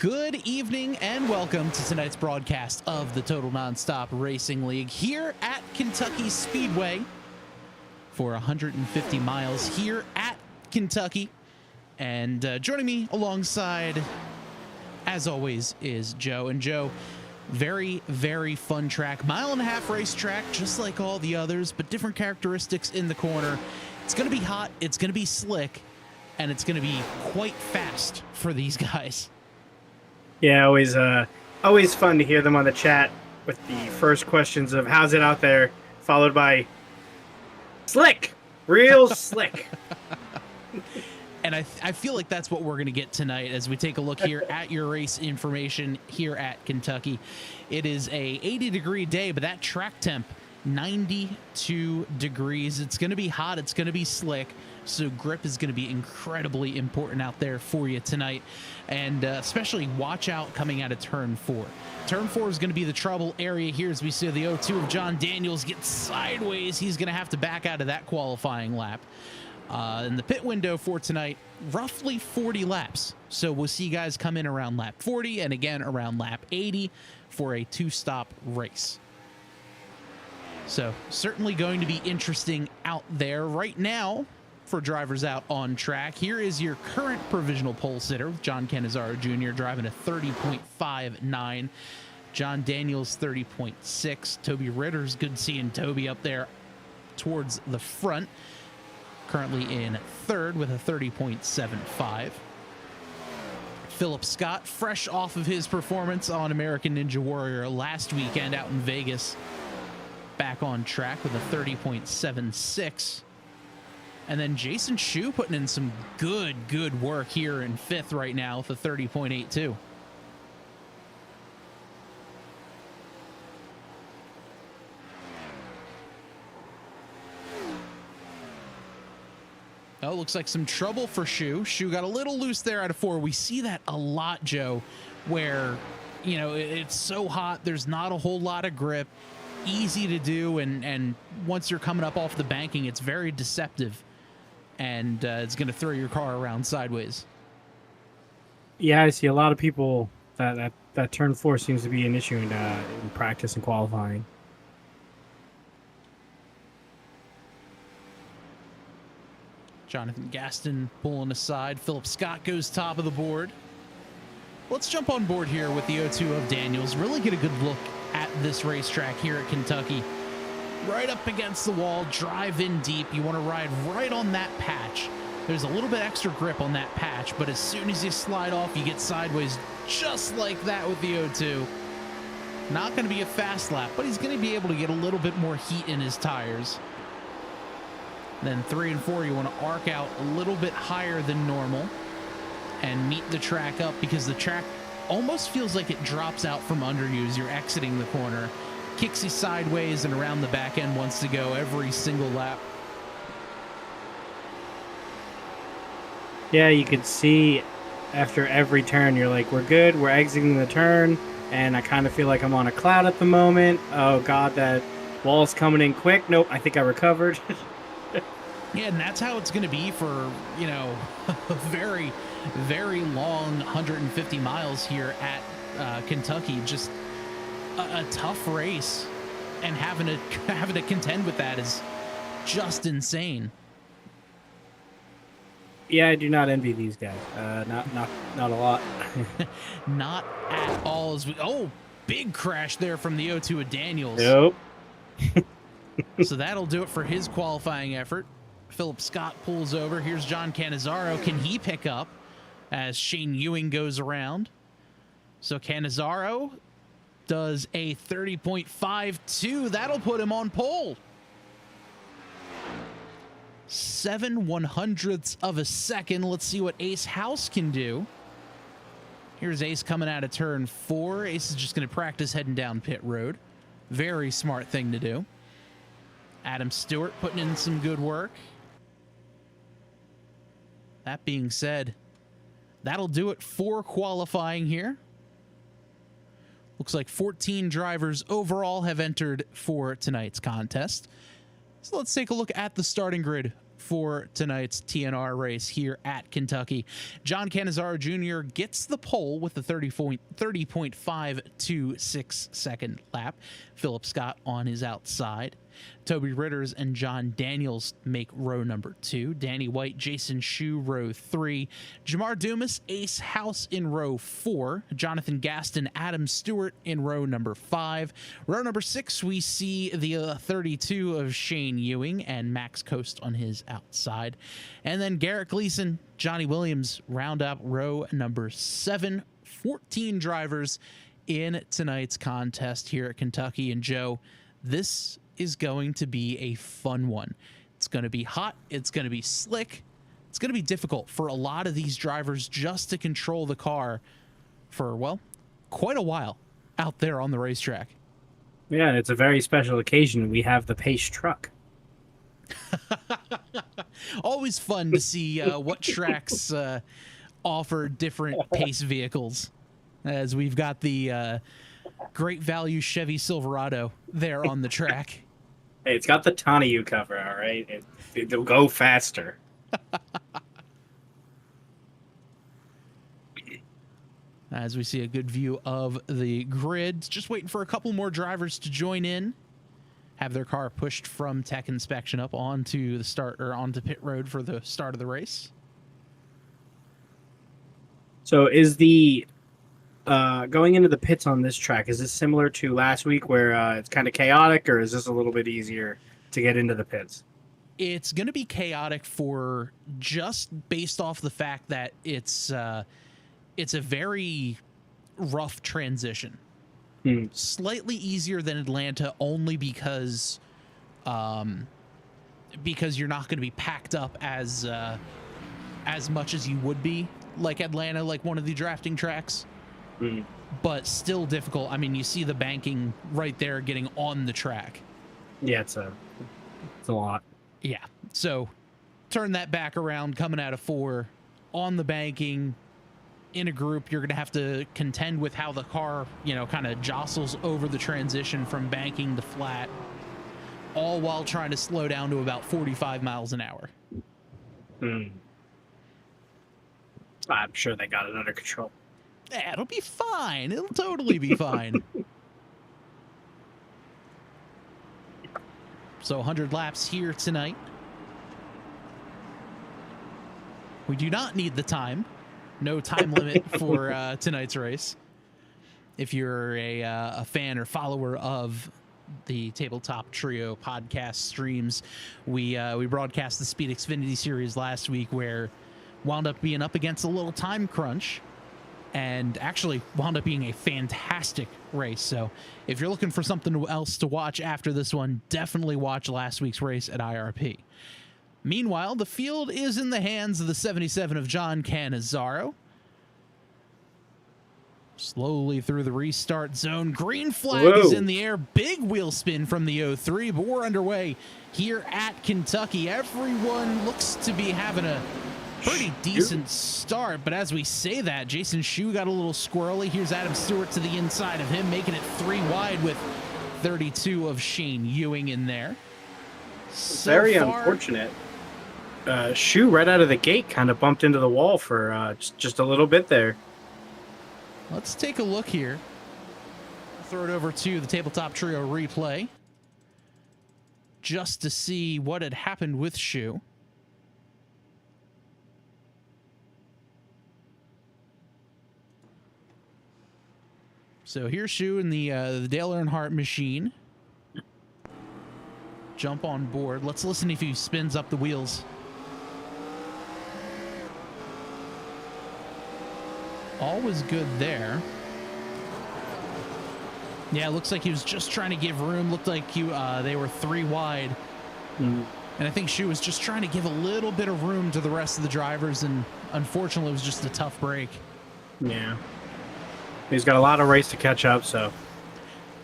Good evening and welcome to tonight's broadcast of the Total Nonstop Racing League here at Kentucky Speedway for 150 miles here at Kentucky. And joining me alongside, as always, is Joe. And Joe, very, very fun track. Mile-and-a-half racetrack, just like all the others, but different characteristics in the corner. It's going to be hot, it's going to be slick, and it's going to be quite fast for these guys. Yeah, always fun to hear them on the chat with the first questions of how's it out there, followed by slick, real slick. And I feel like that's what we're going to get tonight as we take a look here at your race information here at Kentucky. It is a 80-degree day, but that track temp, 92 degrees. It's going to be hot. It's going to be slick. So grip is going to be incredibly important out there for you tonight. And especially watch out coming out of turn 4. Turn 4 is going to be the trouble area here as we see the 0-2 of John Daniels get sideways. He's going to have to back out of that qualifying lap. And the pit window for tonight, roughly 40 laps. So we'll see you guys come in around lap 40 and again around lap 80 for a 2-stop race. So certainly going to be interesting out there right now. For drivers out on track, here is your current provisional pole sitter, John Cannizzaro Jr. driving a 30.59. John Daniels 30.6. Toby Ritter's good seeing Toby up there towards the front. Currently in third with a 30.75. Philip Scott, fresh off of his performance on American Ninja Warrior last weekend out in Vegas, back on track with a 30.76. And then Jason Schue putting in some good work here in fifth right now with a 30.82. Oh, looks like some trouble for Schue. Schue got a little loose there out of 4. We see that a lot, Joe, where, you know, it's so hot. There's not a whole lot of grip. Easy to do. And once you're coming up off the banking, it's very deceptive. And it's going to throw your car around sideways. Yeah, I see a lot of people that turn 4 seems to be an issue in practice and qualifying. Jonathan Gaston pulling aside. Philip Scott goes top of the board. Let's jump on board here with the 0-2 of Daniels. Really get a good look at this racetrack here at Kentucky. Right up against the wall, drive in deep. You want to ride right on that patch. There's a little bit extra grip on that patch, but as soon as you slide off, you get sideways just like that with the 0-2. Not going to be a fast lap, but he's going to be able to get a little bit more heat in his tires. Then 3 and 4, you want to arc out a little bit higher than normal and meet the track up because the track almost feels like it drops out from under you as you're exiting the corner. Kicks you sideways and around the back end wants to go every single lap. Yeah, you could see after every turn, you're like, we're good, we're exiting the turn, and I kind of feel like I'm on a cloud at the moment. Oh, God, that wall's coming in quick. Nope, I think I recovered. Yeah, and that's how it's going to be for, you know, a very, very long 150 miles here at Kentucky. Just a tough race, and having to contend with that is just insane. Yeah, I do not envy these guys. Not a lot. Not at all. Big crash there from the 0-2 of Daniels. Nope. So that'll do it for his qualifying effort. Philip Scott pulls over. Here's John Cannizzaro. Can he pick up as Shane Ewing goes around? So Cannizzaro does a 30.52. That'll put him on pole. 7/100ths of a second. Let's see what Ace House can do. Here's Ace coming out of turn 4. Ace is just going to practice heading down pit road. Very smart thing to do. Adam Stewart putting in some good work. That being said, that'll do it for qualifying here. Looks like 14 drivers overall have entered for tonight's contest. So let's take a look at the starting grid for tonight's TNR race here at Kentucky. John Cannizzaro Jr. gets the pole with the 30.526 second lap. Philip Scott on his outside. Toby Ritters and John Daniels make row number 2. Danny White, Jason Schue, row 3. Jamar Dumas, Ace House in row 4. Jonathan Gaston, Adam Stewart in row number 5. Row number 6, we see the 32 of Shane Ewing and Max Coast on his outside. And then Garrett Gleason, Johnny Williams round up row number 7. 14 drivers in tonight's contest here at Kentucky. And Joe, this is going to be a fun one. It's going to be hot. It's going to be slick. It's going to be difficult for a lot of these drivers just to control the car for, well, quite a while out there on the racetrack. Yeah, it's a very special occasion. We have the Pace truck. Always fun to see what tracks offer different pace vehicles, as we've got the great value Chevy Silverado there on the track. Hey, it's got the Tonneau cover, all right? It'll go faster. As we see a good view of the grid, just waiting for a couple more drivers to join in, have their car pushed from tech inspection up onto the start or onto pit road for the start of the race. So is the going into the pits on this track, is this similar to last week where it's kind of chaotic, or is this a little bit easier to get into the pits? It's going to be chaotic for just based off the fact that it's a very rough transition. Slightly easier than Atlanta only because you're not going to be packed up as much as you would be like Atlanta, like one of the drafting tracks. But still difficult. I mean, you see the banking right there getting on the track. Yeah, it's a lot. Yeah. So turn that back around coming out of 4 on the banking in a group. You're going to have to contend with how the car, kind of jostles over the transition from banking to flat, all while trying to slow down to about 45 miles an hour. I'm sure they got it under control. Yeah, it'll be fine. It'll totally be fine. So 100 laps here tonight. We do not need the time. No time limit for tonight's race. If you're a fan or follower of the Tabletop Trio podcast streams, we broadcast the Speed Xfinity Series last week, where wound up being up against a little time crunch and actually wound up being a fantastic race. So if you're looking for something else to watch after this one, definitely watch last week's race at IRP. Meanwhile, the field is in the hands of the 77 of John Cannizzaro. Slowly through the restart zone. Green flag is in the air. Big wheel spin from the 03, but we're underway here at Kentucky. Everyone looks to be having a pretty decent start, but as we say that, Jason Schue got a little squirrely. Here's Adam Stewart to the inside of him, making it 3 wide with 32 of Shane Ewing in there. So very unfortunate. Schue right out of the gate kind of bumped into the wall for just a little bit there. Let's take a look here. I'll throw it over to the Tabletop Trio replay just to see what had happened with Schue. So here's Schue in the Dale Earnhardt machine. Jump on board. Let's listen if he spins up the wheels. All was good there. Yeah, it looks like he was just trying to give room. Looked like they were 3 wide. And I think Schue was just trying to give a little bit of room to the rest of the drivers, and unfortunately it was just a tough break. Yeah. He's got a lot of race to catch up, so.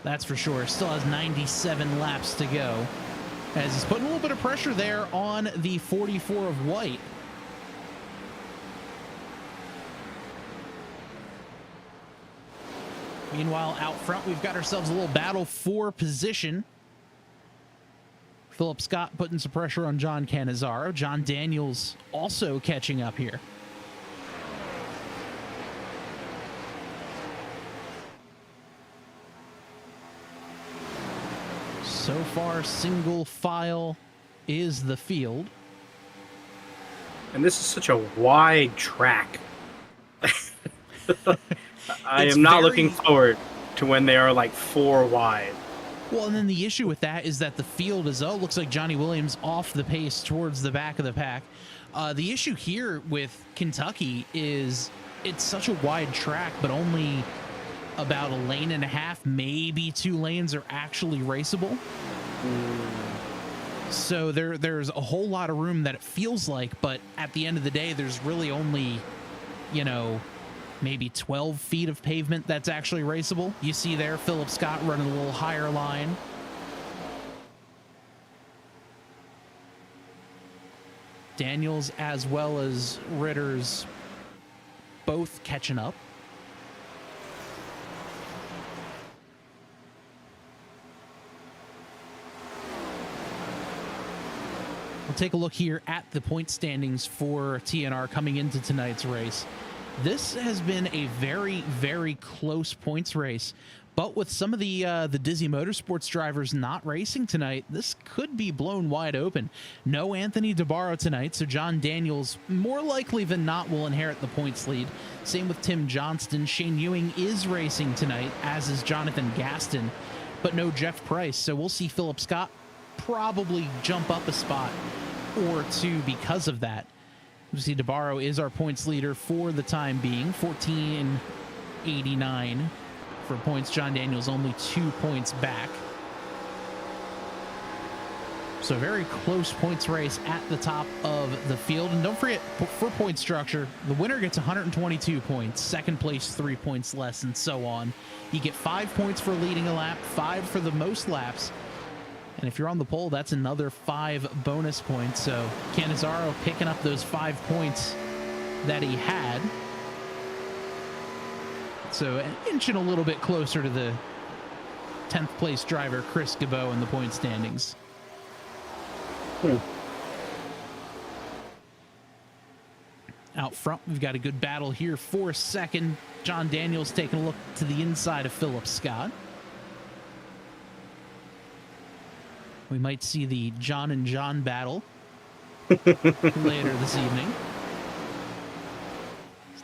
That's for sure. Still has 97 laps to go, as he's putting a little bit of pressure there on the 44 of White. Meanwhile, out front, we've got ourselves a little battle for position. Philip Scott putting some pressure on John Cannizzaro. John Daniels also catching up here. So far, single file is the field. And this is such a wide track. I am not looking forward to when they are like 4 wide. Well, and then the issue with that is that the field is, looks like Johnny Williams off the pace towards the back of the pack. The issue here with Kentucky is it's such a wide track, but only about a lane and a half, maybe 2 lanes are actually raceable. So there's a whole lot of room that it feels like, but at the end of the day, there's really only, you know, maybe 12 feet of pavement that's actually raceable. You see there, Philip Scott running a little higher line. Daniels as well as Ritter's both catching up. We'll take a look here at the point standings for TNR coming into tonight's race. This has been a very, very close points race, but with some of the Dizzy Motorsports drivers not racing tonight, this could be blown wide open. No Anthony DeBarro tonight, so John Daniels more likely than not will inherit the points lead. Same with Tim Johnston. Shane Ewing is racing tonight, as is Jonathan Gaston, but no Jeff Price, so we'll see Philip Scott probably jump up a spot or 2 because of that. You see DeBarro is our points leader for the time being, 1489 for points. John Daniels only 2 points back. So very close points race at the top of the field. And don't forget, for point structure, the winner gets 122 points, second place 3 points less, and so on. You get 5 points for leading a lap, 5 for the most laps. And if you're on the pole, that's another 5 bonus points. So Cannizzaro picking up those 5 points that he had. So inching a little bit closer to the 10th place driver, Chris Gabot, in the point standings. Out front, we've got a good battle here for second. John Daniels taking a look to the inside of Philip Scott. We might see the John and John battle later this evening.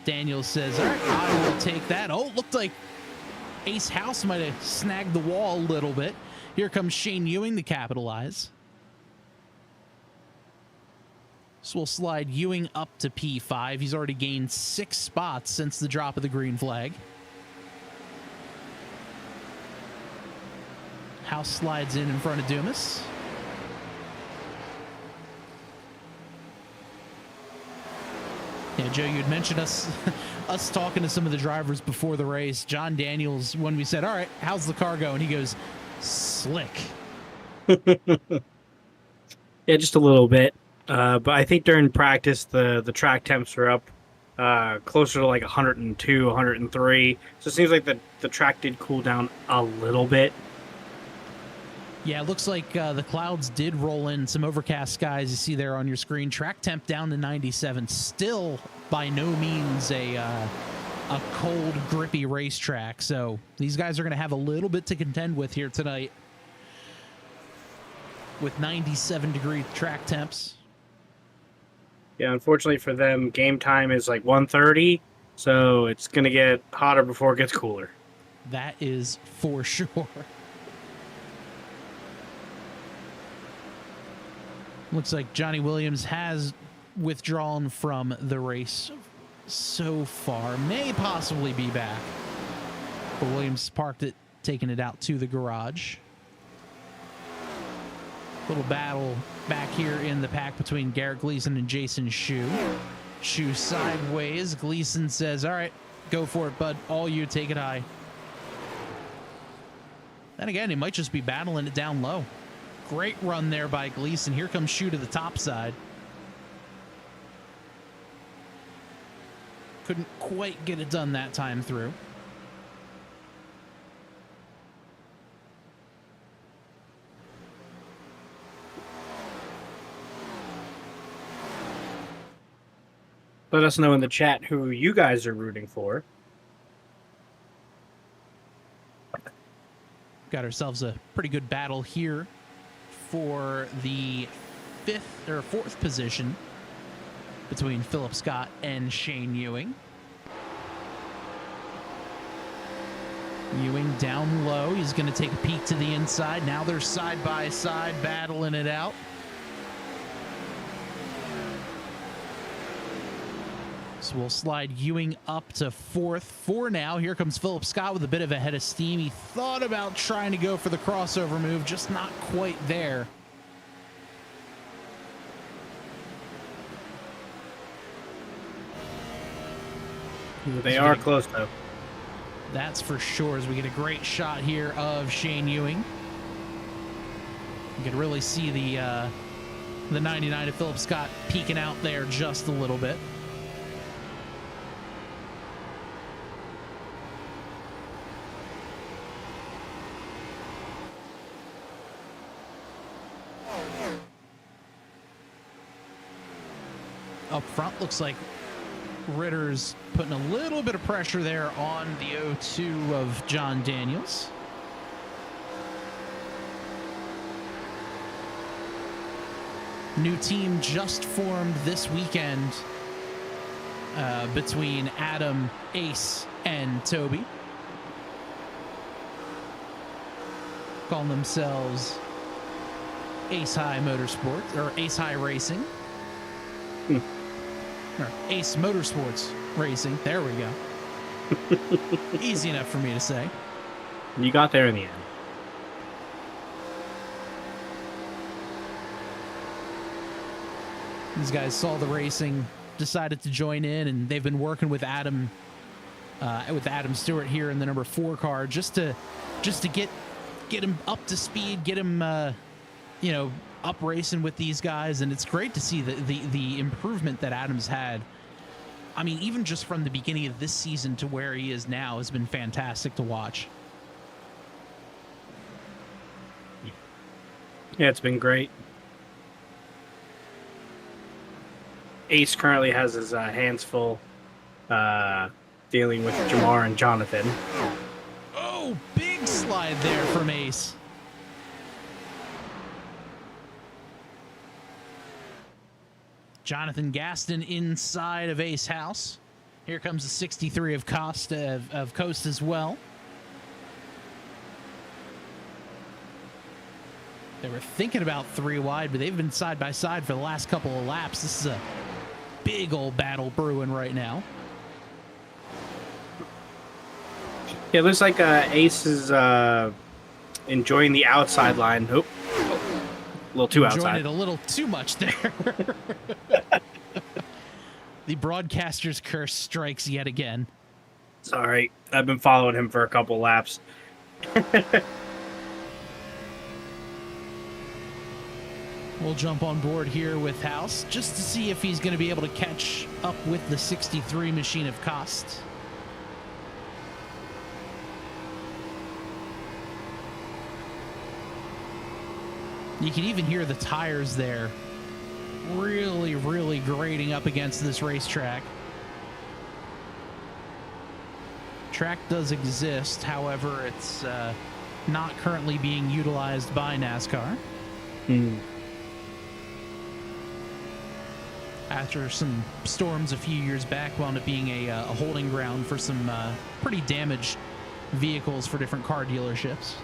Daniels says, all right, I will take that. Oh, looked like Ace House might have snagged the wall a little bit. Here comes Shane Ewing to capitalize. So we'll slide Ewing up to P5. He's already gained 6 spots since the drop of the green flag. House slides in front of Dumas. Yeah, Joe, you had mentioned us talking to some of the drivers before the race. John Daniels, when we said, all right, how's the car going? He goes, slick. Yeah, just a little bit. But I think during practice, the track temps are up closer to like 102, 103. So it seems like the track did cool down a little bit. Yeah, it looks like the clouds did roll in, some overcast skies you see there on your screen. Track temp down to 97. Still by no means a cold, grippy racetrack. So these guys are going to have a little bit to contend with here tonight with 97-degree track temps. Yeah, unfortunately for them, game time is like 1:30, so it's going to get hotter before it gets cooler. That is for sure. Looks like Johnny Williams has withdrawn from the race so far. May possibly be back. But Williams parked it, taking it out to the garage. Little battle back here in the pack between Garrett Gleason and Jason Schue. Schue sideways. Gleason says, all right, go for it, bud. All you, take it high. Then again, he might just be battling it down low. Great run there by Gleason. Here comes Schue to the top side. Couldn't quite get it done that time through. Let us know in the chat who you guys are rooting for. Got ourselves a pretty good battle here for the fourth position between Philip Scott and Shane Ewing. Ewing down low. He's going to take a peek to the inside. Now they're side by side battling it out. So we'll slide Ewing up to fourth for now. Here comes Philip Scott with a bit of a head of steam. He thought about trying to go for the crossover move, just not quite there. They are close, though. That's for sure, as we get a great shot here of Shane Ewing. You can really see the 99 of Philip Scott peeking out there just a little bit. Up front, looks like Ritter's putting a little bit of pressure there on the 0-2 of John Daniels. New team just formed this weekend between Adam, Ace, and Toby. Calling themselves Ace High Motorsports, or Ace High Racing. Or Ace Motorsports Racing. There we go. Easy enough for me to say. You got there in the end. These guys saw the racing, decided to join in, and they've been working with Adam Stewart here in the number 4 car just to get him up to speed, get him up racing with these guys, and it's great to see the improvement that Adam's had. I mean, even just from the beginning of this season to where he is now has been fantastic to watch. Yeah, it's been great. Ace currently has his hands full dealing with Jamar and Jonathan. Oh, big slide there from Ace. Jonathan Gaston inside of Ace House. Here comes the 63 of Coast as well. They were thinking about 3 wide, but they've been side by side for the last couple of laps. This is a big old battle brewing right now. Yeah, it looks like Ace is enjoying the outside line. Oh, a little too outside. Enjoying it a little too much there. The broadcaster's curse strikes yet again. Sorry, I've been following him for a couple laps. We'll jump on board here with House just to see if he's going to be able to catch up with the 63 machine of Cost. You can even hear the tires there really, really grating up against this racetrack. Track does exist, however, it's not currently being utilized by NASCAR. After some storms a few years back, wound up being a holding ground for some pretty damaged vehicles for different car dealerships.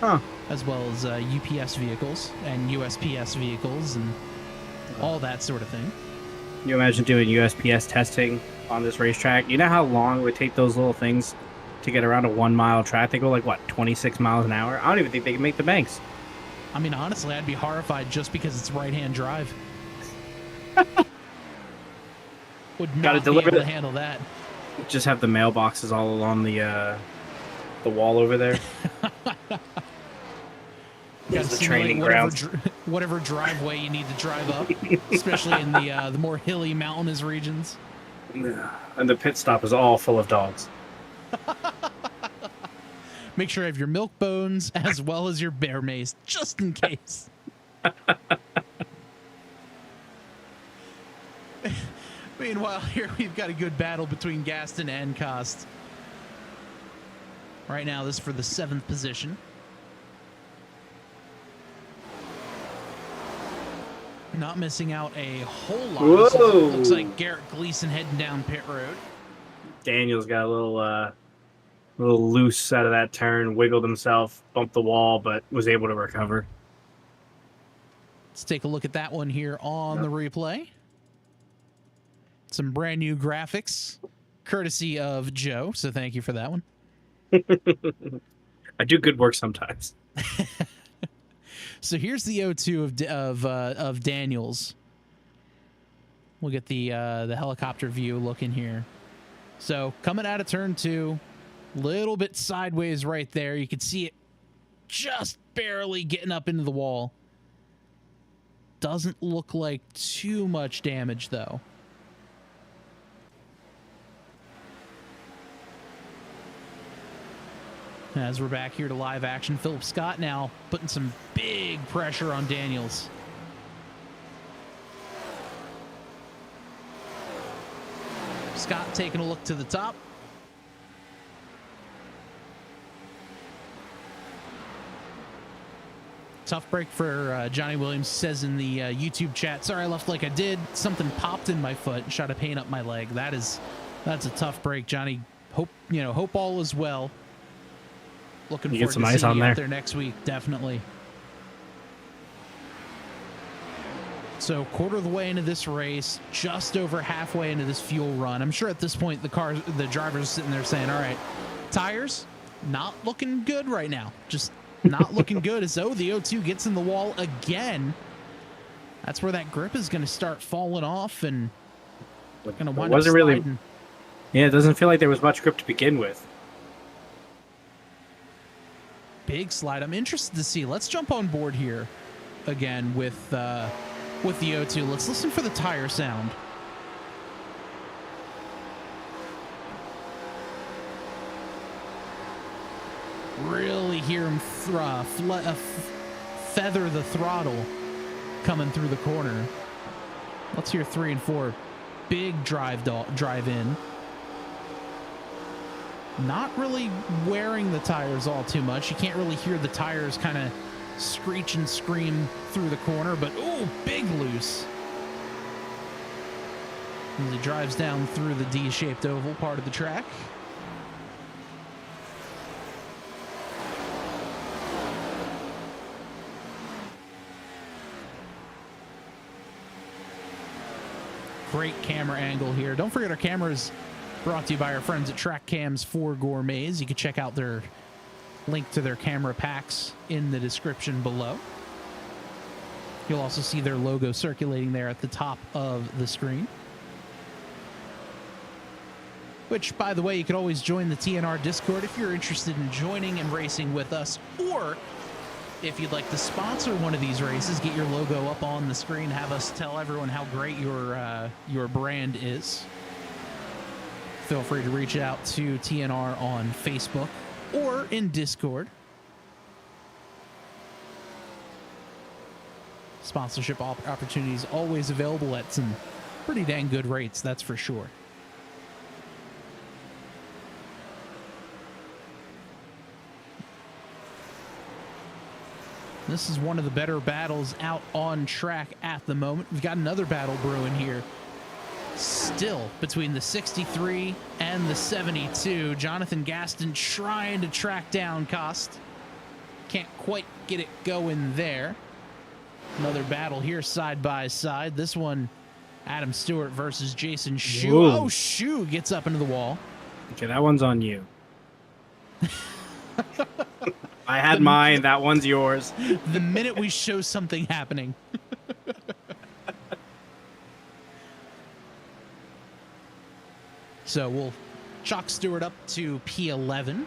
Huh. As well as UPS vehicles and USPS vehicles and all that sort of thing. You imagine doing USPS testing on this racetrack? You know how long it would take those little things to get around a 1 mile track? They go like, what, 26 miles an hour? I don't even think they can make the banks. I mean, honestly, I'd be horrified just because it's right-hand drive. Would not be able to handle that. Just have the mailboxes all along the wall over there. There's the training grounds. Whatever driveway you need to drive up, especially in the more hilly, mountainous regions. And the pit stop is all full of dogs. Make sure you have your milk bones as well as your bear mace, just in case. Meanwhile, here we've got a good battle between Gaston and Kost. Right now, this is for the 7th position. Not missing out a whole lot. Whoa. Looks like Garrett Gleason heading down pit road. Daniel's got a little loose out of that turn, wiggled himself, bumped the wall, but was able to recover. Let's take a look at that one here on the replay. Some brand new graphics, courtesy of Joe, so thank you for that one. I do good work sometimes. So here's the O2 of Daniels. We'll get the helicopter view looking here. So coming out of turn 2, little bit sideways right there. You can see it just barely getting up into the wall. Doesn't look like too much damage though. As we're back here to live action, Philip Scott now putting some big pressure on Daniels. Scott taking a look to the top. Tough break for Johnny Williams. Says in the YouTube chat, sorry I left like I did. Something popped in my foot and shot a pain up my leg. That's a tough break, Johnny. Hope all is well. Looking forward to seeing you out there next week, definitely. So quarter of the way into this race, just over halfway into this fuel run. I'm sure at this point the drivers are sitting there saying, all right, tires, not looking good right now. Just not looking good, as though the O2 gets in the wall again. That's where that grip is going to start falling off and going to wind up sliding. Yeah, it doesn't feel like there was much grip to begin with. Big slide. I'm interested to see. Let's jump on board here again with the O2. Let's listen for the tire sound. Really hear him feather the throttle coming through the corner. Let's hear 3 and 4. Big drive in. Not really wearing the tires all too much. You can't really hear the tires kind of screech and scream through the corner, but ooh, big loose. As he drives down through the D-shaped oval part of the track. Great camera angle here. Don't forget our cameras brought to you by our friends at Track Cams for Gourmets. You can check out their link to their camera packs in the description below. You'll also see their logo circulating there at the top of the screen. Which, by the way, you could always join the TNR Discord if you're interested in joining and racing with us, or if you'd like to sponsor one of these races, get your logo up on the screen, have us tell everyone how great your brand is. Feel free to reach out to TNR on Facebook or in Discord. Sponsorship opportunities always available at some pretty dang good rates, that's for sure. This is one of the better battles out on track at the moment. We've got another battle brewing here. Still between the 63 and the 72. Jonathan Gaston trying to track down Kost. Can't quite get it going there. Another battle here side by side. This one, Adam Stewart versus Jason Schue. Whoa. Oh, Schue gets up into the wall. Okay, that one's on you. I had mine. That one's yours. The minute we show something happening. So we'll chalk Stewart up to P11.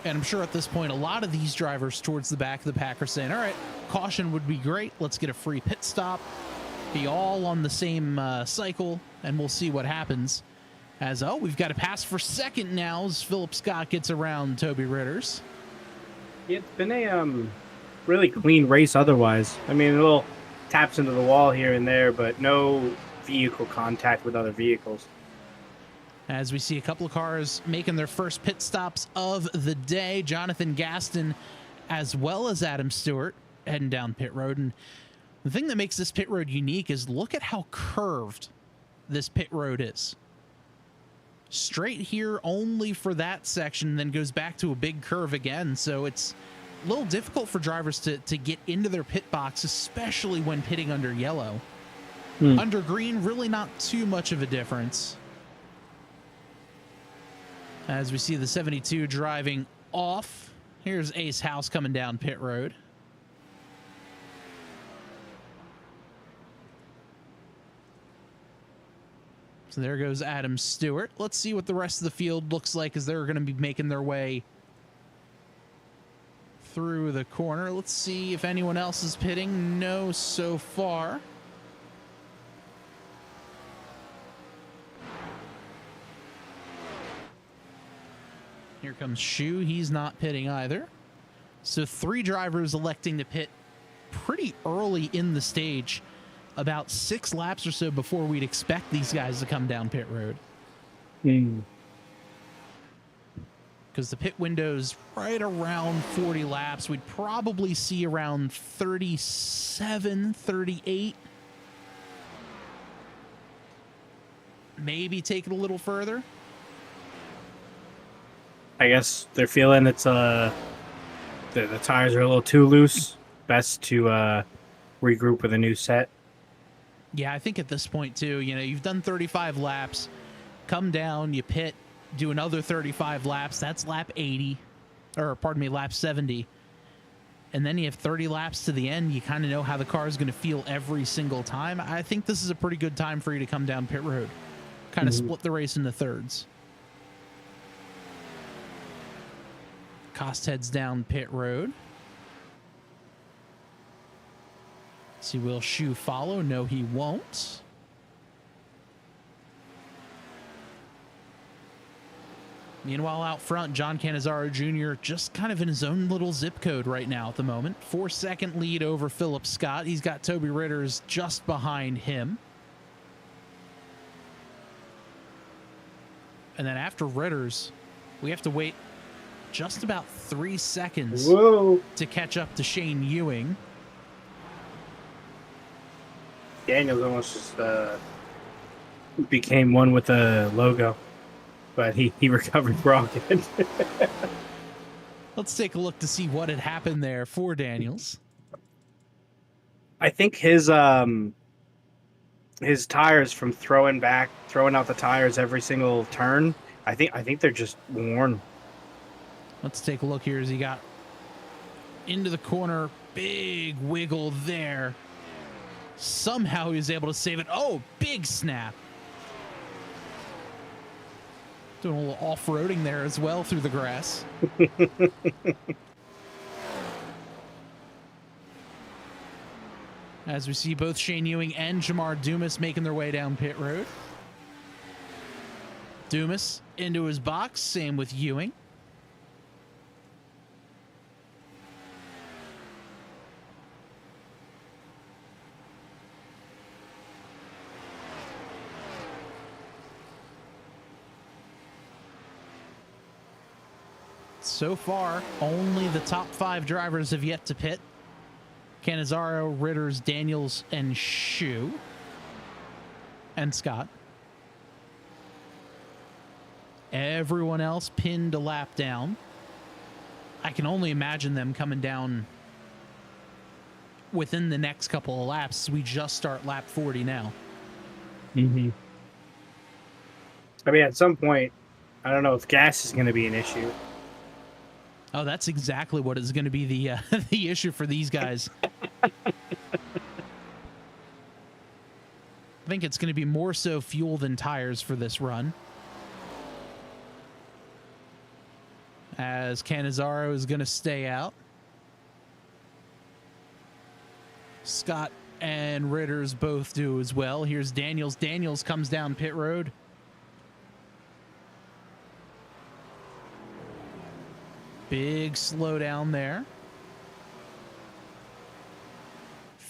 And I'm sure at this point, a lot of these drivers towards the back of the pack are saying, all right, caution would be great. Let's get a free pit stop. Be all on the same cycle, and we'll see what happens. As, oh, we've got a pass for second now as Philip Scott gets around Toby Ritters. It's been a really clean race otherwise. I mean, a taps into the wall here and there, but no vehicle contact with other vehicles. As we see a couple of cars making their first pit stops of the day, Jonathan Gaston as well as Adam Stewart heading down pit road. And the thing that makes this pit road unique is look at how curved this pit road is. Straight here only for that section, then goes back to a big curve again. So it's a little difficult for drivers to get into their pit box, especially when pitting under yellow. Under green, really not too much of a difference. As we see the 72 driving off. Here's Ace House coming down pit road. So there goes Adam Stewart. Let's see what the rest of the field looks like as they're going to be making their way through the corner. Let's see if anyone else is pitting. No, so far. Here comes Schue. He's not pitting either. So 3 drivers electing to pit pretty early in the stage. About 6 laps or so before we'd expect these guys to come down pit road. Because the pit window's right around 40 laps. We'd probably see around 37, 38. Maybe take it a little further. I guess they're feeling it's the tires are a little too loose. Best to regroup with a new set. Yeah, I think at this point too, you know, you've done 35 laps, come down, you pit, do another 35 laps. That's lap 80, or pardon me, lap 70. And then you have 30 laps to the end. You kind of know how the car is going to feel every single time. I think this is a pretty good time for you to come down pit road. Kind of split the race into thirds. Cost heads down pit road. See, will Schue follow? No, he won't. Meanwhile, out front, John Cannizzaro Jr. just kind of in his own little zip code right now at the moment. 4-second lead over Philip Scott. He's got Toby Ritters just behind him. And then after Ritters, we have to wait just about 3 seconds to catch up to Shane Ewing. Daniels almost just became one with the logo, but he recovered broken. Let's take a look to see what had happened there for Daniels. I think his tires from throwing out the tires every single turn. I think they're just worn. Let's take a look here as he got into the corner. Big wiggle there. Somehow he was able to save it. Oh, big snap. Doing a little off-roading there as well through the grass. As we see both Shane Ewing and Jamar Dumas making their way down pit road. Dumas into his box. Same with Ewing. So far, only the top 5 drivers have yet to pit. Cannizzaro, Ritters, Daniels, and Schue. And Scott. Everyone else pinned a lap down. I can only imagine them coming down within the next couple of laps. We just start lap 40 now. I mean, at some point, I don't know if gas is going to be an issue. Oh, that's exactly what is going to be the the issue for these guys. I think it's going to be more so fuel than tires for this run. As Cannizzaro is going to stay out. Scott and Ritters both do as well. Here's Daniels. Daniels comes down pit road. Big slowdown there.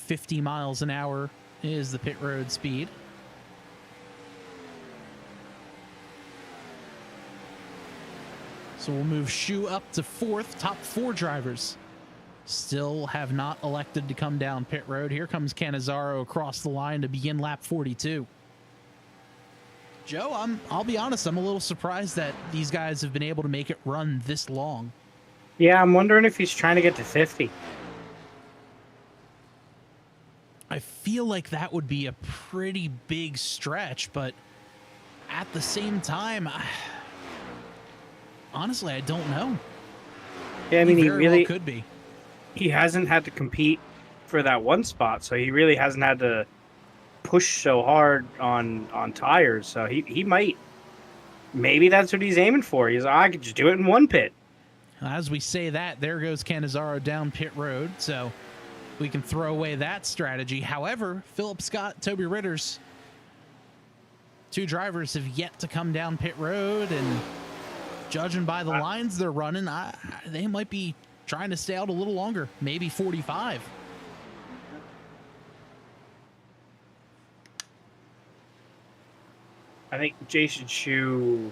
50 miles an hour is the pit road speed. So we'll move Schue up to 4th. Top 4 drivers still have not elected to come down pit road. Here comes Cannizzaro across the line to begin lap 42. Joe, I'll be honest, I'm a little surprised that these guys have been able to make it run this long. Yeah, I'm wondering if he's trying to get to 50. I feel like that would be a pretty big stretch, but at the same time, honestly, I don't know. Yeah, I mean, he very really well could be. He hasn't had to compete for that one spot, so he really hasn't had to push so hard on tires. So he might, maybe that's what he's aiming for. He's like, I could just do it in one pit. As we say that, there goes Cannizzaro down pit road, so we can throw away that strategy. However, Philip Scott, Toby Ritters, 2 drivers have yet to come down pit road, and judging by the lines they're running, they might be trying to stay out a little longer, maybe 45. I think Jason Schue,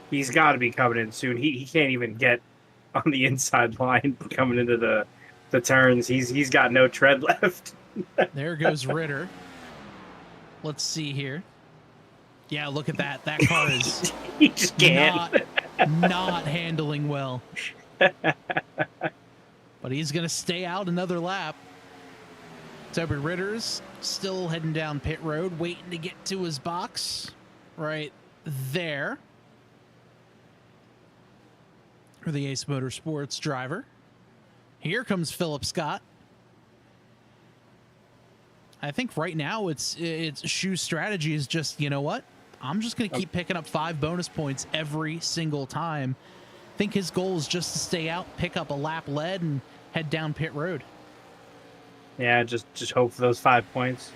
he's got to be coming in soon. He can't even get on the inside line coming into the turns. He's got no tread left. There goes Ritter. Let's see here. Yeah, look at that. That car is He just can't. not handling well. But he's going to stay out another lap. Toby Ritter's still heading down pit road, waiting to get to his box right there. For the Ace Motorsports driver. Here comes Philip Scott. I think right now it's Schue's strategy is just, you know what? I'm just going to keep picking up 5 bonus points every single time. I think his goal is just to stay out, pick up a lap lead, and head down pit road. Yeah, just hope for those 5 points.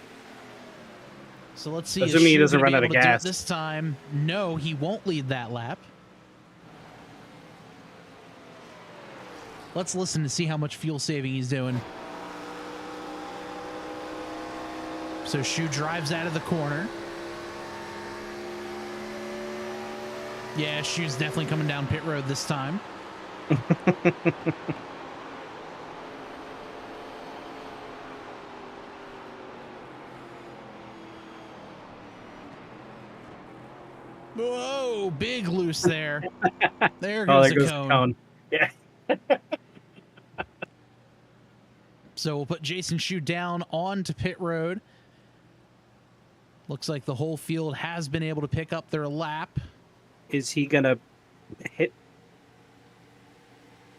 So let's see. Doesn't mean he doesn't run out of gas this time. No, he won't lead that lap. Let's listen to see how much fuel saving he's doing. So Schue drives out of the corner. Yeah, Schue's definitely coming down pit road this time. Whoa, big loose there. There goes, there goes a cone. the cone. Yeah. So we'll put Jason Schue down onto pit road. Looks like the whole field has been able to pick up their lap. Is he gonna hit?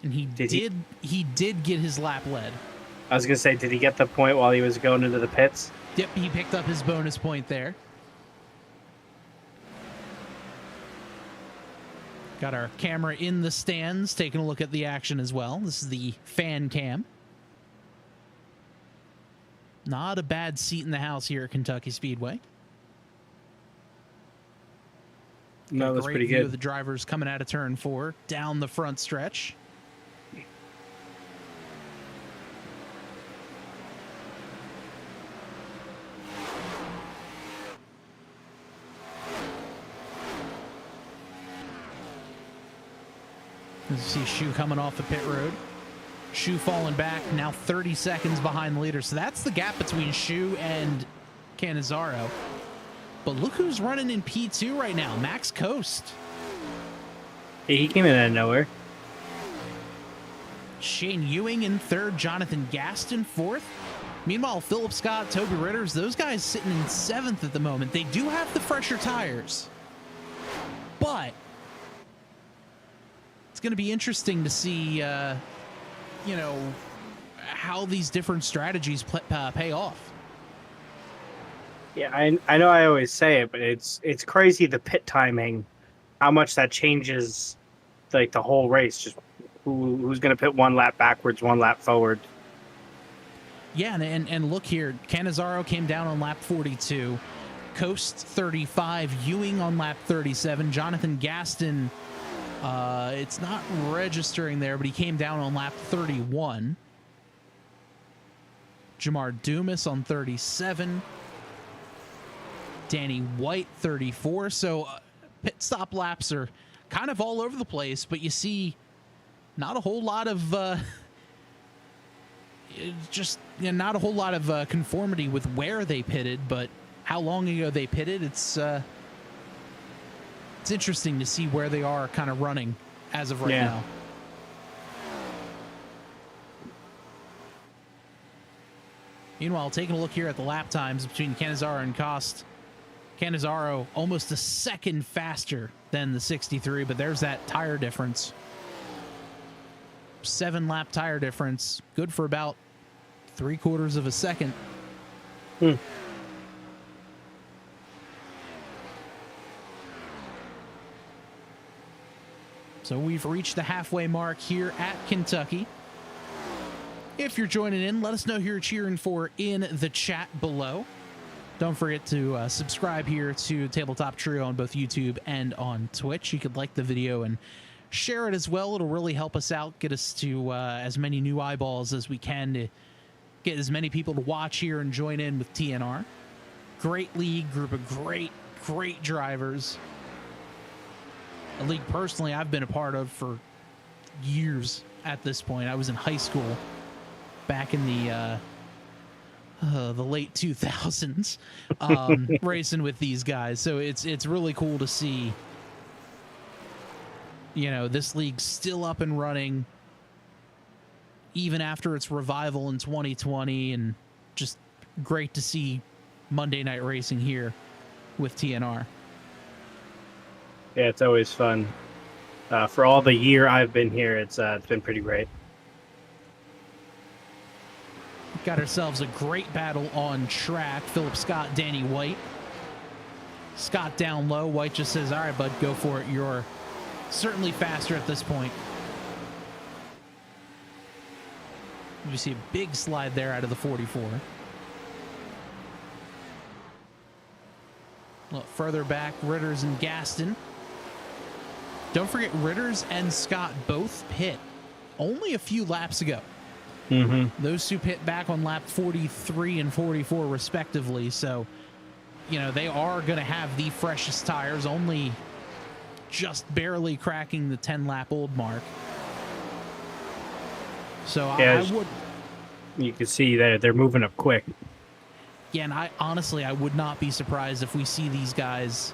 And he did get his lap led. I was gonna say, did he get the point while he was going into the pits? Yep, he picked up his bonus point there. Got our camera in the stands, taking a look at the action as well. This is the fan cam. Not a bad seat in the house here at Kentucky Speedway. No, that's pretty view good. of the drivers coming out of turn 4 down the front stretch. You see Schue coming off the pit road. Schue falling back, now 30 seconds behind the leader. So that's the gap between Schue and Cannizzaro. But look who's running in P2 right now, Max Coast. Yeah, he came in out of nowhere. Shane Ewing in 3rd, Jonathan Gaston 4th. Meanwhile, Philip Scott, Toby Ritters, those guys sitting in 7th at the moment. They do have the fresher tires. But it's going to be interesting to see, you know, how these different strategies pay off. Yeah, I know I always say it, but it's crazy the pit timing, how much that changes, like the whole race. Just who's going to pit 1 lap backwards, 1 lap forward. Yeah, and look here, Cannizzaro came down on lap 42, Coast 35, Ewing on lap 37, Jonathan Gaston, it's not registering there, but he came down on lap 31. Jamar Dumas on 37. Danny White, 34. So pit stop laps are kind of all over the place, but you see not a whole lot of not a whole lot of conformity with where they pitted, but how long ago they pitted. It's interesting to see where they are kind of running as of right now. Meanwhile, taking a look here at the lap times between Cannizzaro and Cost. Cannizzaro almost a second faster than the 63, but there's that tire difference. 7-lap tire difference, good for about 3/4 of a second. So we've reached the halfway mark here at Kentucky. If you're joining in, let us know who you're cheering for in the chat below. Don't forget to subscribe here to Tabletop Trio on both YouTube and on Twitch. You could like the video and share it as well. It'll really help us out, get us to as many new eyeballs as we can to get as many people to watch here and join in with TNR. Great league, group of great drivers. A league personally I've been a part of for years at this point. I was in high school back in the late 2000s racing with these guys. So it's really cool to see, you know, this league's still up and running even after its revival in 2020, and just great to see Monday Night Racing here with TNR. Yeah, it's always fun. For all the year I've been here, it's been pretty great. Got ourselves a great battle on track. Philip Scott, Danny White. Scott down low. White just says, all right, bud, go for it. You're certainly faster at this point. You see a big slide there out of the 44. A little further back, Ritters and Gaston. Don't forget, Ritters and Scott both pit only a few laps ago. Those two pit back on lap 43 and 44 respectively. So, you know, they are going to have the freshest tires, only just barely cracking the 10-lap old mark. So yeah, I would... You can see that they're moving up quick. Yeah, and I would not be surprised if we see these guys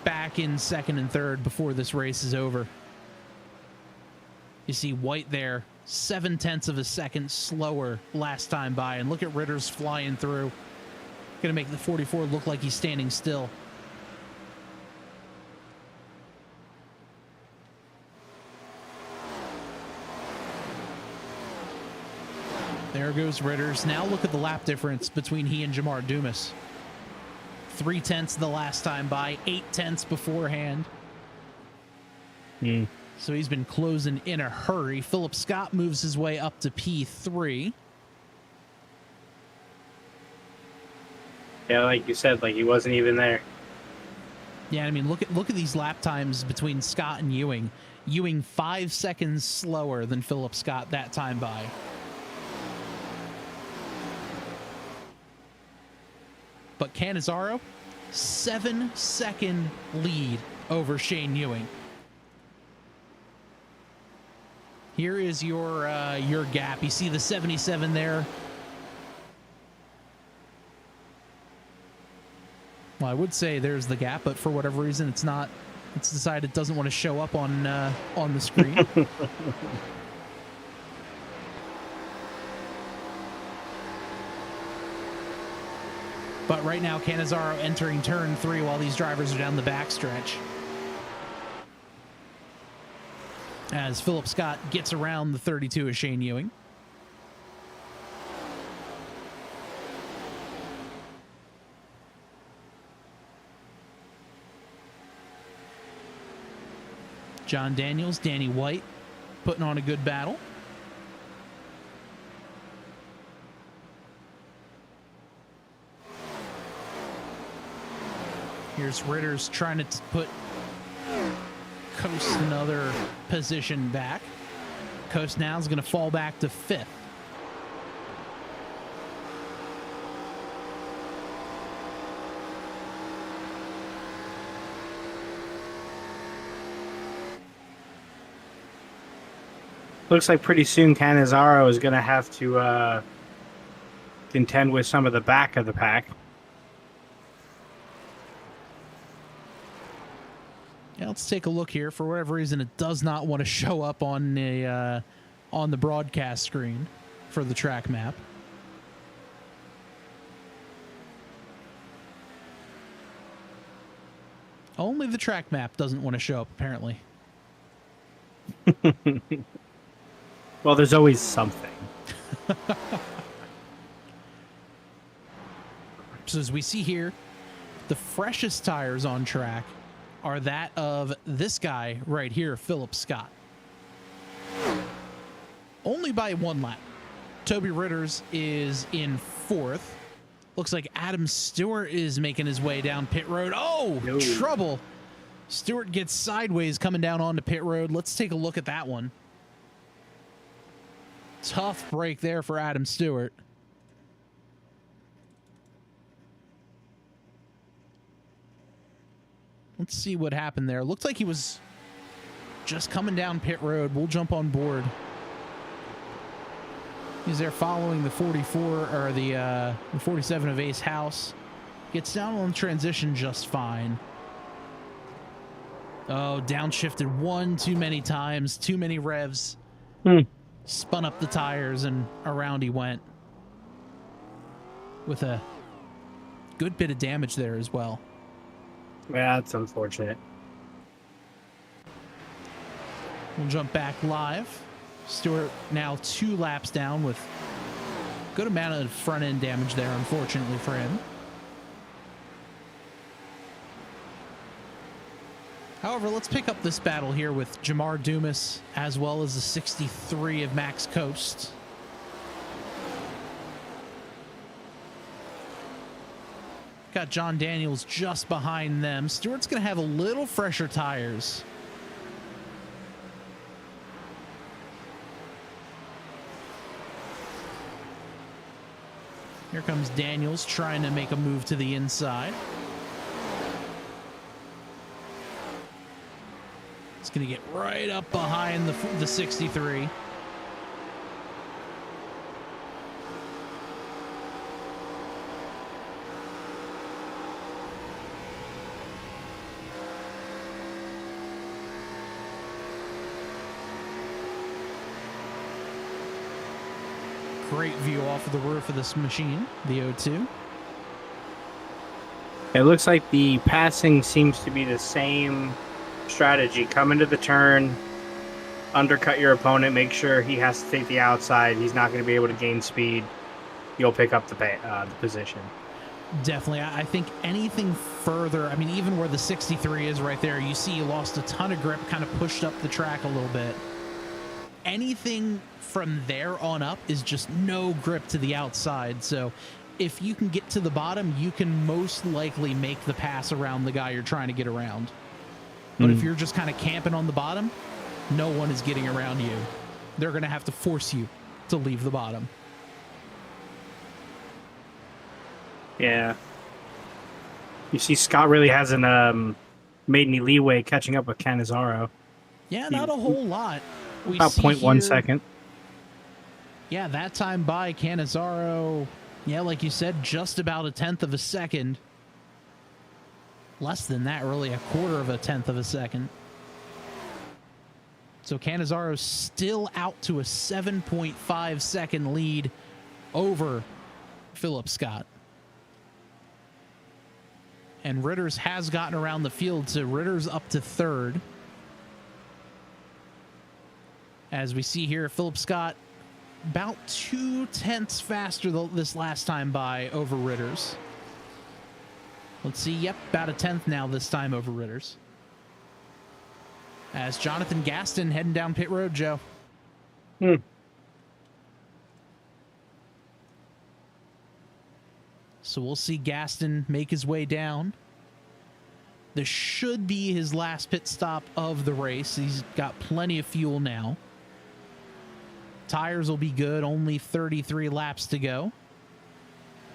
back in second and third before this race is over. You see White there, 0.7 of a second slower last time by, and look at Ritters flying through. Gonna make the 44 look like he's standing still. There goes Ritters. Now look at the lap difference between he and Jamar Dumas. 0.3 the last time by, 0.8 beforehand. So he's been closing in a hurry. Philip Scott moves his way up to P3. Yeah, like you said, like he wasn't even there. Yeah, I mean, look at these lap times between Scott and Ewing. Ewing 5 seconds slower than Philip Scott that time by. But Cannizzaro, 7-second lead over Shane Ewing. Here is your gap. You see the 77 there. Well, I would say there's the gap, but for whatever reason, it's not. It's decided it doesn't want to show up on the screen. But right now, Cannizzaro entering turn 3 while these drivers are down the backstretch. As Philip Scott gets around the 32 of Shane Ewing. John Daniels, Danny White putting on a good battle. Here's Ritters trying to put Coast another position back. Coast now is going to fall back to 5th. Looks like pretty soon Canizaro is going to have to contend with some of the back of the pack. Yeah, let's take a look here. For whatever reason, it does not want to show up on the broadcast screen for the track map. Only the track map doesn't want to show up, apparently. Well, there's always something. So as we see here, the freshest tires on track are that of this guy right here, Philip Scott. Only by 1 lap. Toby Ritters is in 4th. Looks like Adam Stewart is making his way down pit road. Oh, no. Trouble. Stewart gets sideways coming down onto pit road. Let's take a look at that one. Tough break there for Adam Stewart. Let's see what happened there. Looked like he was just coming down pit road. We'll jump on board. He's there following the 44 or the 47 of Ace House. Gets down on transition just fine. Oh, downshifted one too many times, too many revs. Spun up the tires and around he went. With a good bit of damage there as well. Yeah, that's unfortunate. We'll jump back live. Stewart now 2 laps down with good amount of front end damage there, unfortunately for him. However, let's pick up this battle here with Jamar Dumas as well as the 63 of Max Coast. Got John Daniels just behind them. Stewart's going to have a little fresher tires. Here comes Daniels trying to make a move to the inside. It's going to get right up behind the 63. Great view off of the roof of this machine, the O2. It looks like the passing seems to be the same strategy. Come into the turn, undercut your opponent, make sure he has to take the outside. He's not going to be able to gain speed. You'll pick up the position. Definitely. I think anything further, I mean, even where the 63 is right there, you see he lost a ton of grip, kind of pushed up the track a little bit. Anything from there on up is just no grip to the outside. So if you can get to the bottom, you can most likely make the pass around the guy you're trying to get around. But if you're just kind of camping on the bottom, no one is getting around you. They're going to have to force you to leave the bottom. Yeah. You see, Scott really hasn't made any leeway catching up with Canizaro. Yeah, not a whole lot. About 0.1 second. Yeah, that time by Canizaro, yeah, like you said, just about 1/10 of a second. Less than that, really, 1/4 of a 1/10 of a second. So Canizaro's still out to a 7.5 second lead over Philip Scott. And Ritters has gotten around the field, so Ritters up to 3rd. As we see here, Philip Scott about 0.2 faster this last time by over Ritters. Let's see. Yep, about 1/10 now this time over Ritters. As Jonathan Gaston heading down pit road, Joe. So we'll see Gaston make his way down. This should be his last pit stop of the race. He's got plenty of fuel now. Tires will be good. Only 33 laps to go.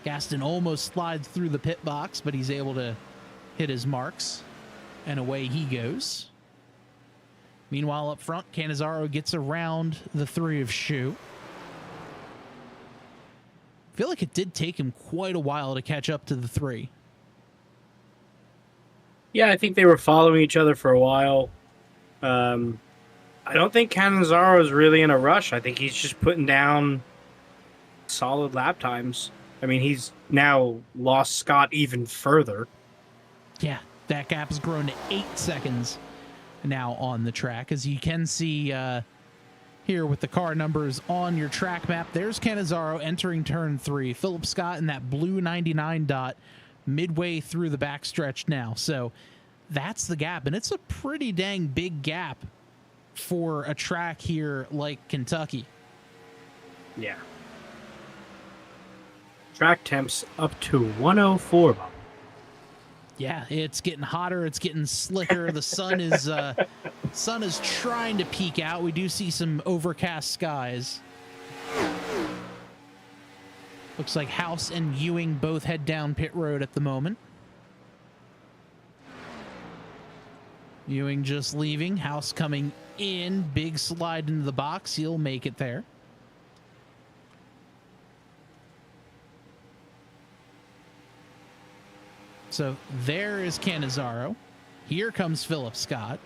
Gaston almost slides through the pit box, but he's able to hit his marks, and away he goes. Meanwhile, up front, Cannizzaro gets around the 3 of Schue. I feel like it did take him quite a while to catch up to the 3. Yeah, I think they were following each other for a while. I don't think Cannizzaro is really in a rush. I think he's just putting down solid lap times. I mean, he's now lost Scott even further. Yeah, that gap has grown to 8 seconds now on the track. As you can see here with the car numbers on your track map, there's Cannizzaro entering turn 3. Philip Scott in that blue 99 dot midway through the backstretch now. So that's the gap, and it's a pretty dang big gap for a track here like Kentucky. Yeah. Track temps up to 104, Bob. Yeah, it's getting hotter. It's getting slicker. The sun is trying to peek out. We do see some overcast skies. Looks like House and Ewing both head down pit road at the moment. Ewing just leaving. House coming in. Big slide into the box. He'll make it there. So there is Cannizzaro. Here comes Philip Scott.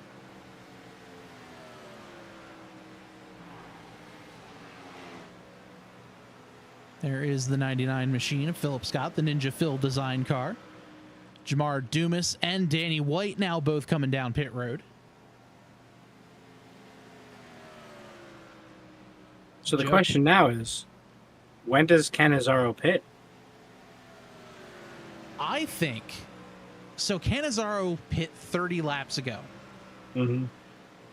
There is the 99 machine of Philip Scott, the Ninja Phil design car. Jamar Dumas and Danny White now both coming down pit road. So the question now is, when does Cannizzaro pit? I think so. Cannizzaro pit 30 laps ago. Mm-hmm.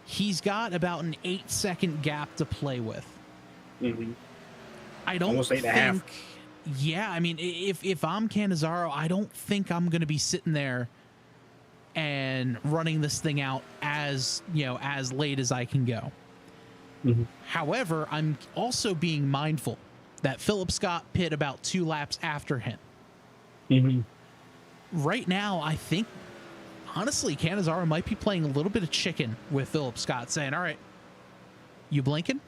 He's got about an 8-second gap to play with. Mm-hmm. I don't Almost 8.5. Yeah, I mean, if I'm Cannizzaro, I don't think I'm going to be sitting there and running this thing out as late as I can go. Mm-hmm. However, I'm also being mindful that Philip Scott pit about 2 laps after him. Mm-hmm. Right now, I think, honestly, Cannizzaro might be playing a little bit of chicken with Philip Scott, saying, all right, you blinking?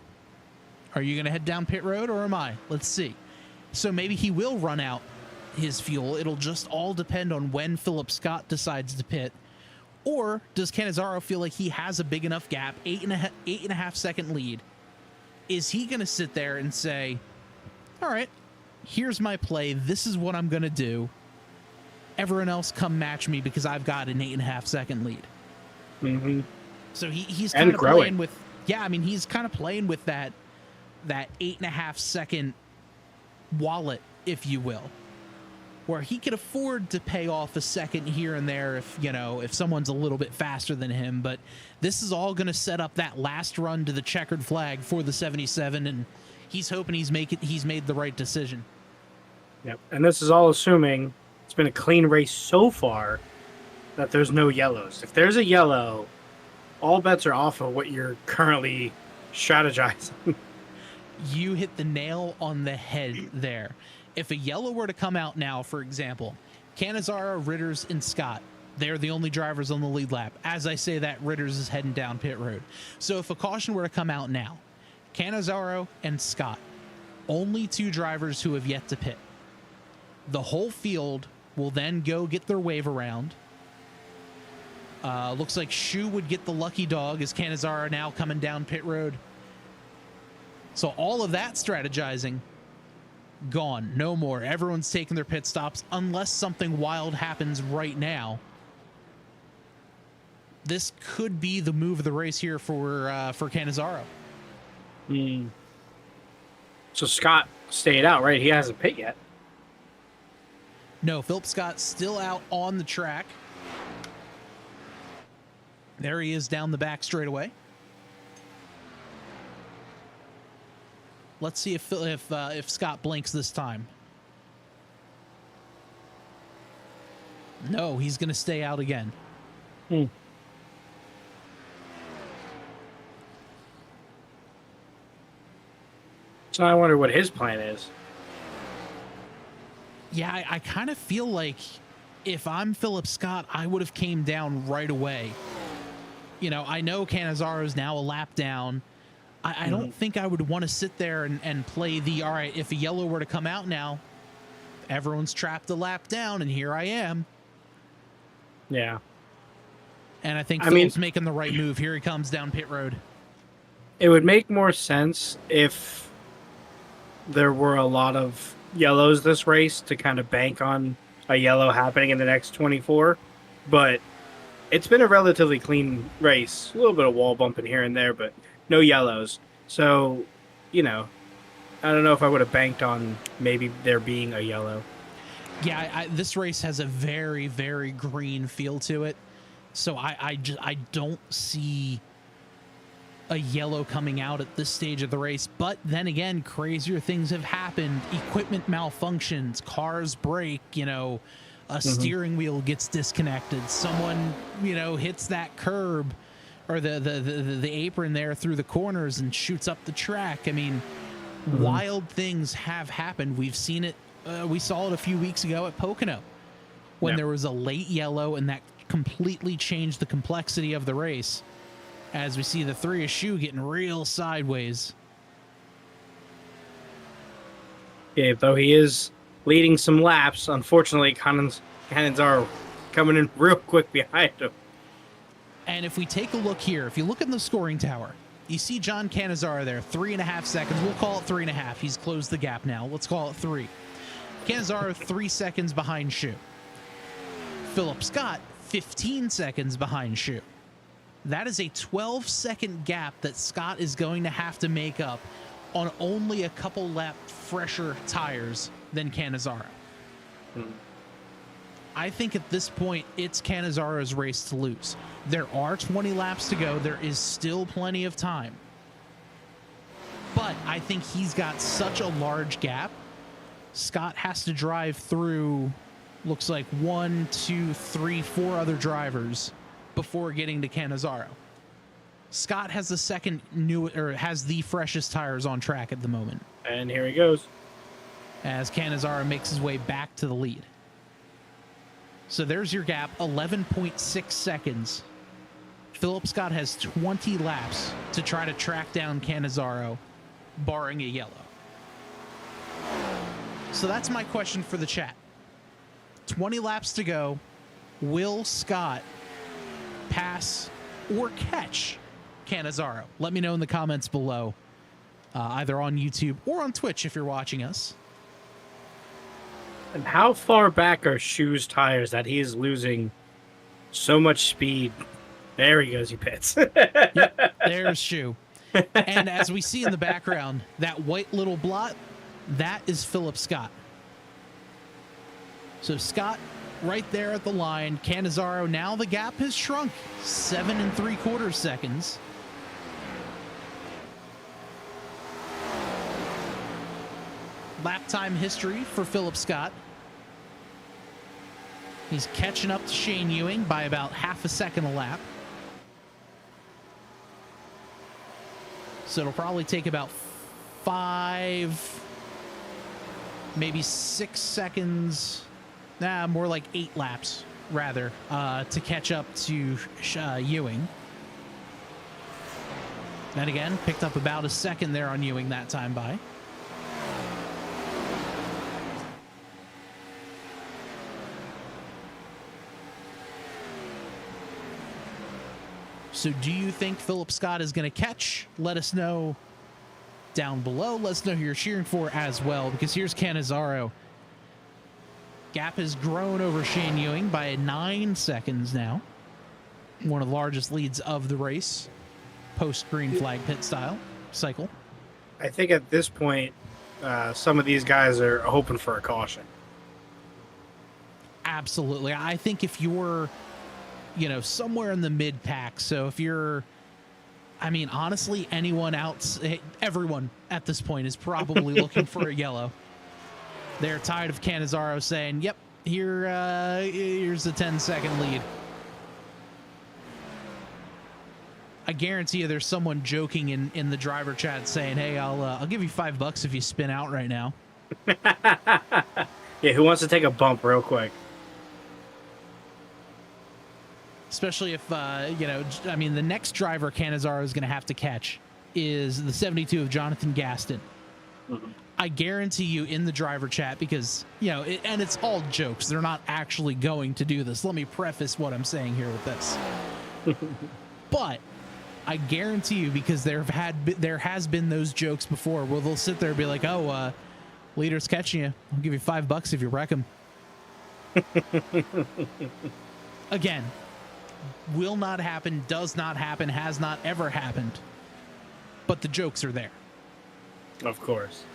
Are you going to head down pit road or am I? Let's see. So maybe he will run out his fuel. It'll just all depend on when Philip Scott decides to pit. Or does Cannizzaro feel like he has a big enough gap, 8.5 second lead? Is he going to sit there and say, all right, here's my play. This is what I'm going to do. Everyone else come match me because I've got an 8.5 second lead. Mm-hmm. So he's kind of playing with, he's kind of playing with that 8.5 second wallet, if you will, where he could afford to pay off a second here and there if someone's a little bit faster than him. But this is all going to set up that last run to the checkered flag for the 77, and he's hoping he's made the right decision. Yep. And this is all assuming it's been a clean race so far that there's no yellows. If there's a yellow, all bets are off of what you're currently strategizing. You hit the nail on the head there. If a yellow were to come out now, for example, Cannizzaro, Ritters, and Scott, they're the only drivers on the lead lap. As I say that, Ritters is heading down pit road. So if a caution were to come out now, Cannizzaro and Scott, only 2 drivers who have yet to pit. The whole field will then go get their wave around. Looks like Schue would get the lucky dog as Cannizzaro now coming down pit road. So all of that strategizing, gone. No more. Everyone's taking their pit stops unless something wild happens right now. This could be the move of the race here for Cannizzaro. Mm. So Scott stayed out, right? He hasn't pit yet. No, Philip Scott's still out on the track. There he is down the back straightaway. Let's see if Scott blinks this time. No, he's going to stay out again. Hmm. So I wonder what his plan is. Yeah, I kind of feel like if I'm Philip Scott, I would have came down right away. I know Canizzaro's now a lap down. I don't think I would want to sit there and play all right, if a yellow were to come out now, everyone's trapped a lap down, and here I am. Yeah. And I think Phil's making the right move. Here he comes down pit road. It would make more sense if there were a lot of yellows this race to kind of bank on a yellow happening in the next 24. But it's been a relatively clean race. A little bit of wall bumping here and there, but no yellows. So, I don't know if I would have banked on maybe there being a yellow. Yeah, this race has a very, very green feel to it. So I don't see a yellow coming out at this stage of the race. But then again, crazier things have happened. Equipment malfunctions, cars break, a steering wheel gets disconnected. Someone, hits that curb or the apron there through the corners and shoots up the track. I mean, wild things have happened. We've seen it. We saw it a few weeks ago at Pocono when there was a late yellow, and that completely changed the complexity of the race. As we see the 3 of Schue getting real sideways. Yeah, though he is leading some laps, unfortunately, Canizaro coming in real quick behind him. And if we take a look here, if you look in the scoring tower, you see John Canizaro there, 3.5 seconds. We'll call it 3.5. He's closed the gap now. Let's call it 3. Canizaro 3 seconds behind Schue. Philip Scott 15 seconds behind Schue. That is a 12-second gap that Scott is going to have to make up on only a couple lap fresher tires than Canizaro. I think at this point, it's Canizzaro's race to lose. There are 20 laps to go. There is still plenty of time. But I think he's got such a large gap. Scott has to drive through, looks like 1, 2, 3, 4 other drivers before getting to Canizaro. Scott has has the freshest tires on track at the moment. And here he goes. As Canizaro makes his way back to the lead. So there's your gap, 11.6 seconds. Philip Scott has 20 laps to try to track down Canizaro, barring a yellow. So that's my question for the chat. 20 laps to go. Will Scott pass or catch Canizaro? Let me know in the comments below, either on YouTube or on Twitch if you're watching us. And how far back are Schue's tires that he is losing so much speed? There he goes, he pits. Yep, there's Schue. And as we see in the background, that white little blot, that is Philip Scott. So Scott right there at the line. Canizaro, now the gap has shrunk 7 3/4 seconds. Lap time history for Philip Scott. He's catching up to Shane Ewing by about half a second a lap. So it'll probably take about 5, maybe 6 seconds. More like 8 laps, rather, to catch up to Ewing. And again, picked up about a second there on Ewing that time by. So do you think Philip Scott is going to catch? Let us know down below. Let us know who you're cheering for as well, because here's Canizaro. Gap has grown over Shane Ewing by 9 seconds now. One of the largest leads of the race, post green flag pit style cycle. I think at this point, some of these guys are hoping for a caution. Absolutely. I think if you're, somewhere in the mid pack, so if you're, honestly, everyone at this point is probably looking for a yellow. They're tired of Canizaro saying, yep, here's a 10-second lead. I guarantee you there's someone joking in the driver chat saying, hey, I'll give you $5 if you spin out right now. Yeah, who wants to take a bump real quick? Especially if, I mean, the next driver Canizaro is going to have to catch is the 72 of Jonathan Gaston. Mhm. I guarantee you in the driver chat, because, and it's all jokes. They're not actually going to do this. Let me preface what I'm saying here with this. But I guarantee you, because there has been those jokes before where they'll sit there and be like, oh, leader's catching you. I'll give you $5 if you wreck him. Again, will not happen, does not happen, has not ever happened. But the jokes are there. Of course.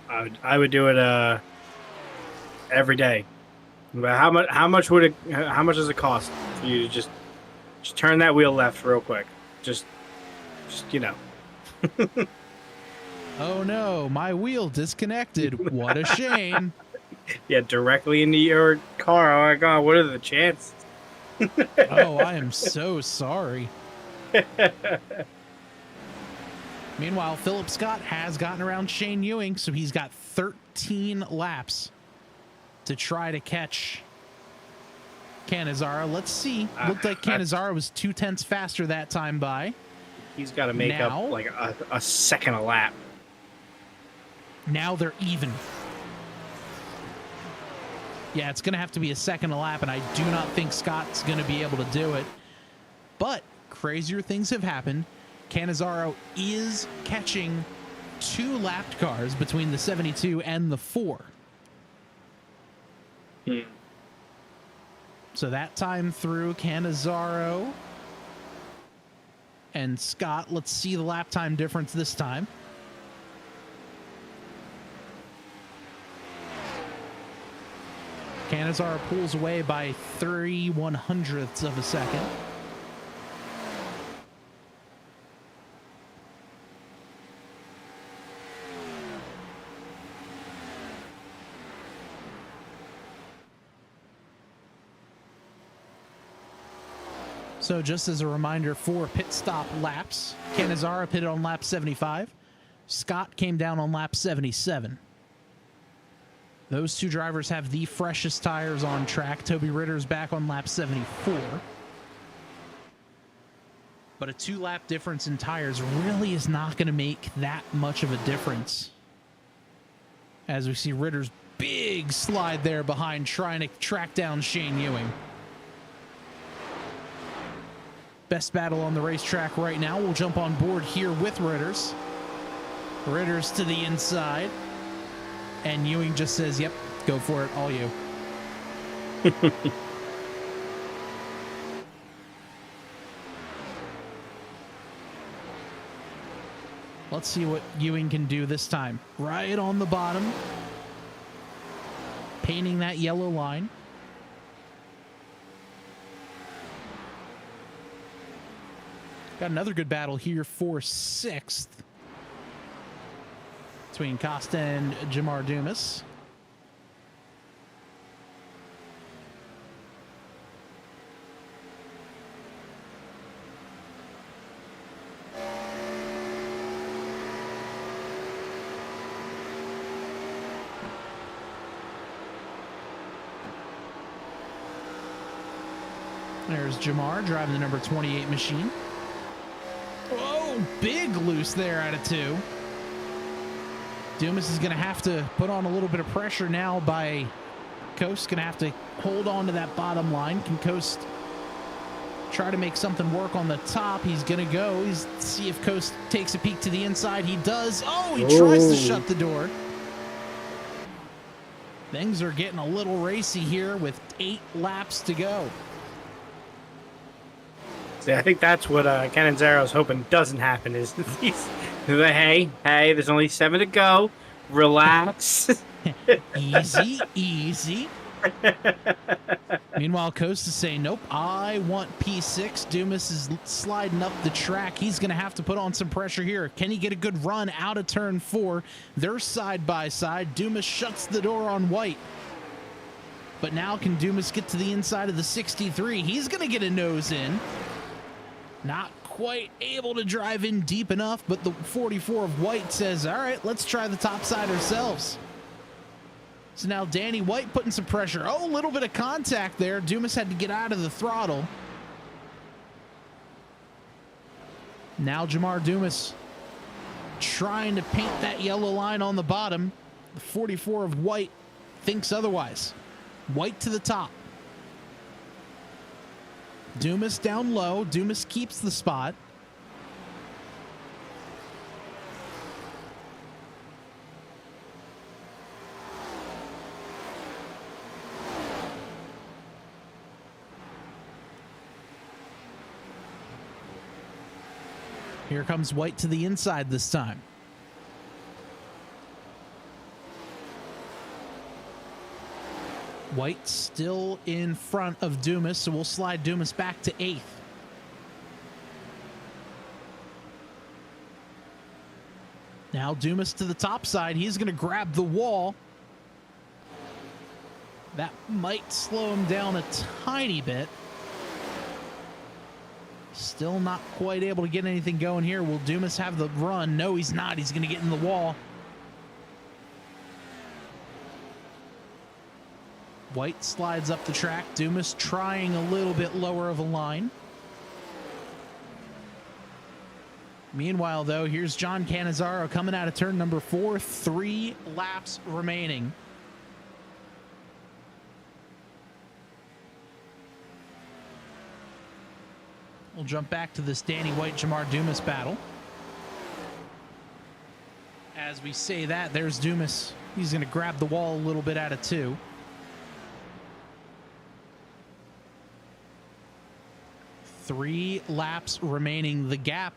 I would do it every day. But how much does it cost for you to just turn that wheel left real quick? Just Oh no, my wheel disconnected. What a shame. Yeah, directly into your car. Oh my god, what are the chances? Oh, I am so sorry. Meanwhile, Philip Scott has gotten around Shane Ewing, so he's got 13 laps to try to catch Canizaro. Let's see. Looked like Canizaro was 0.2 faster that time by. He's got to make up like a second a lap. Now they're even. Yeah, it's going to have to be a second a lap, and I do not think Scott's going to be able to do it. But crazier things have happened. Canizaro is catching 2 lapped cars between the 72 and the 4. So that time through, Canizaro and Scott. Let's see the lap time difference this time. Canizaro pulls away by 3/100ths of a second. So just as a reminder for pit stop laps, Canizaro pitted on lap 75. Scott came down on lap 77. Those two drivers have the freshest tires on track. Toby Ritter's back on lap 74. But a 2-lap difference in tires really is not going to make that much of a difference. As we see Ritter's big slide there behind, trying to track down Shane Ewing. Best battle on the racetrack right now. We'll jump on board here with Ritter's. Ritter's to the inside. And Ewing just says, yep, go for it, all you. Let's see what Ewing can do this time. Right on the bottom. Painting that yellow line. Got another good battle here for 6th. Between Costa and Jamar Dumas. There's Jamar driving the number 28 machine. Oh, big loose there out of 2. Dumas is going to have to put on a little bit of pressure now by Coast. Going to have to hold on to that bottom line. Can Coast try to make something work on the top? He's going to go. See if Coast takes a peek to the inside. He does. Oh, he tries to shut the door. Things are getting a little racy here with 8 laps to go. See, I think that's what Cannizaro's hoping doesn't happen is hey, there's only 7 to go. Relax. Easy, easy. Meanwhile, Coast is saying, nope, I want P6. Dumas is sliding up the track. He's going to have to put on some pressure here. Can he get a good run out of turn 4? They're side by side. Dumas shuts the door on White. But now can Dumas get to the inside of the 63? He's going to get a nose in. Not quite able to drive in deep enough, but the 44 of White says, all right, let's try the top side ourselves. So now Danny White putting some pressure. Oh, a little bit of contact there. Dumas had to get out of the throttle. Now Jamar Dumas trying to paint that yellow line on the bottom. The 44 of White thinks otherwise. White to the top. Dumas down low. Dumas keeps the spot. Here comes White to the inside this time. White still in front of Dumas, so we'll slide Dumas back to 8th. Now Dumas to the top side. He's going to grab the wall. That might slow him down a tiny bit. Still not quite able to get anything going here. Will Dumas have the run? No, he's not. He's going to get in the wall. White slides up the track. Dumas trying a little bit lower of a line. Meanwhile, though, here's John Cannizzaro coming out of turn number 4. 3 laps remaining. We'll jump back to this Danny White, Jamar Dumas battle. As we say that, there's Dumas. He's going to grab the wall a little bit out of 2. Three laps remaining. The gap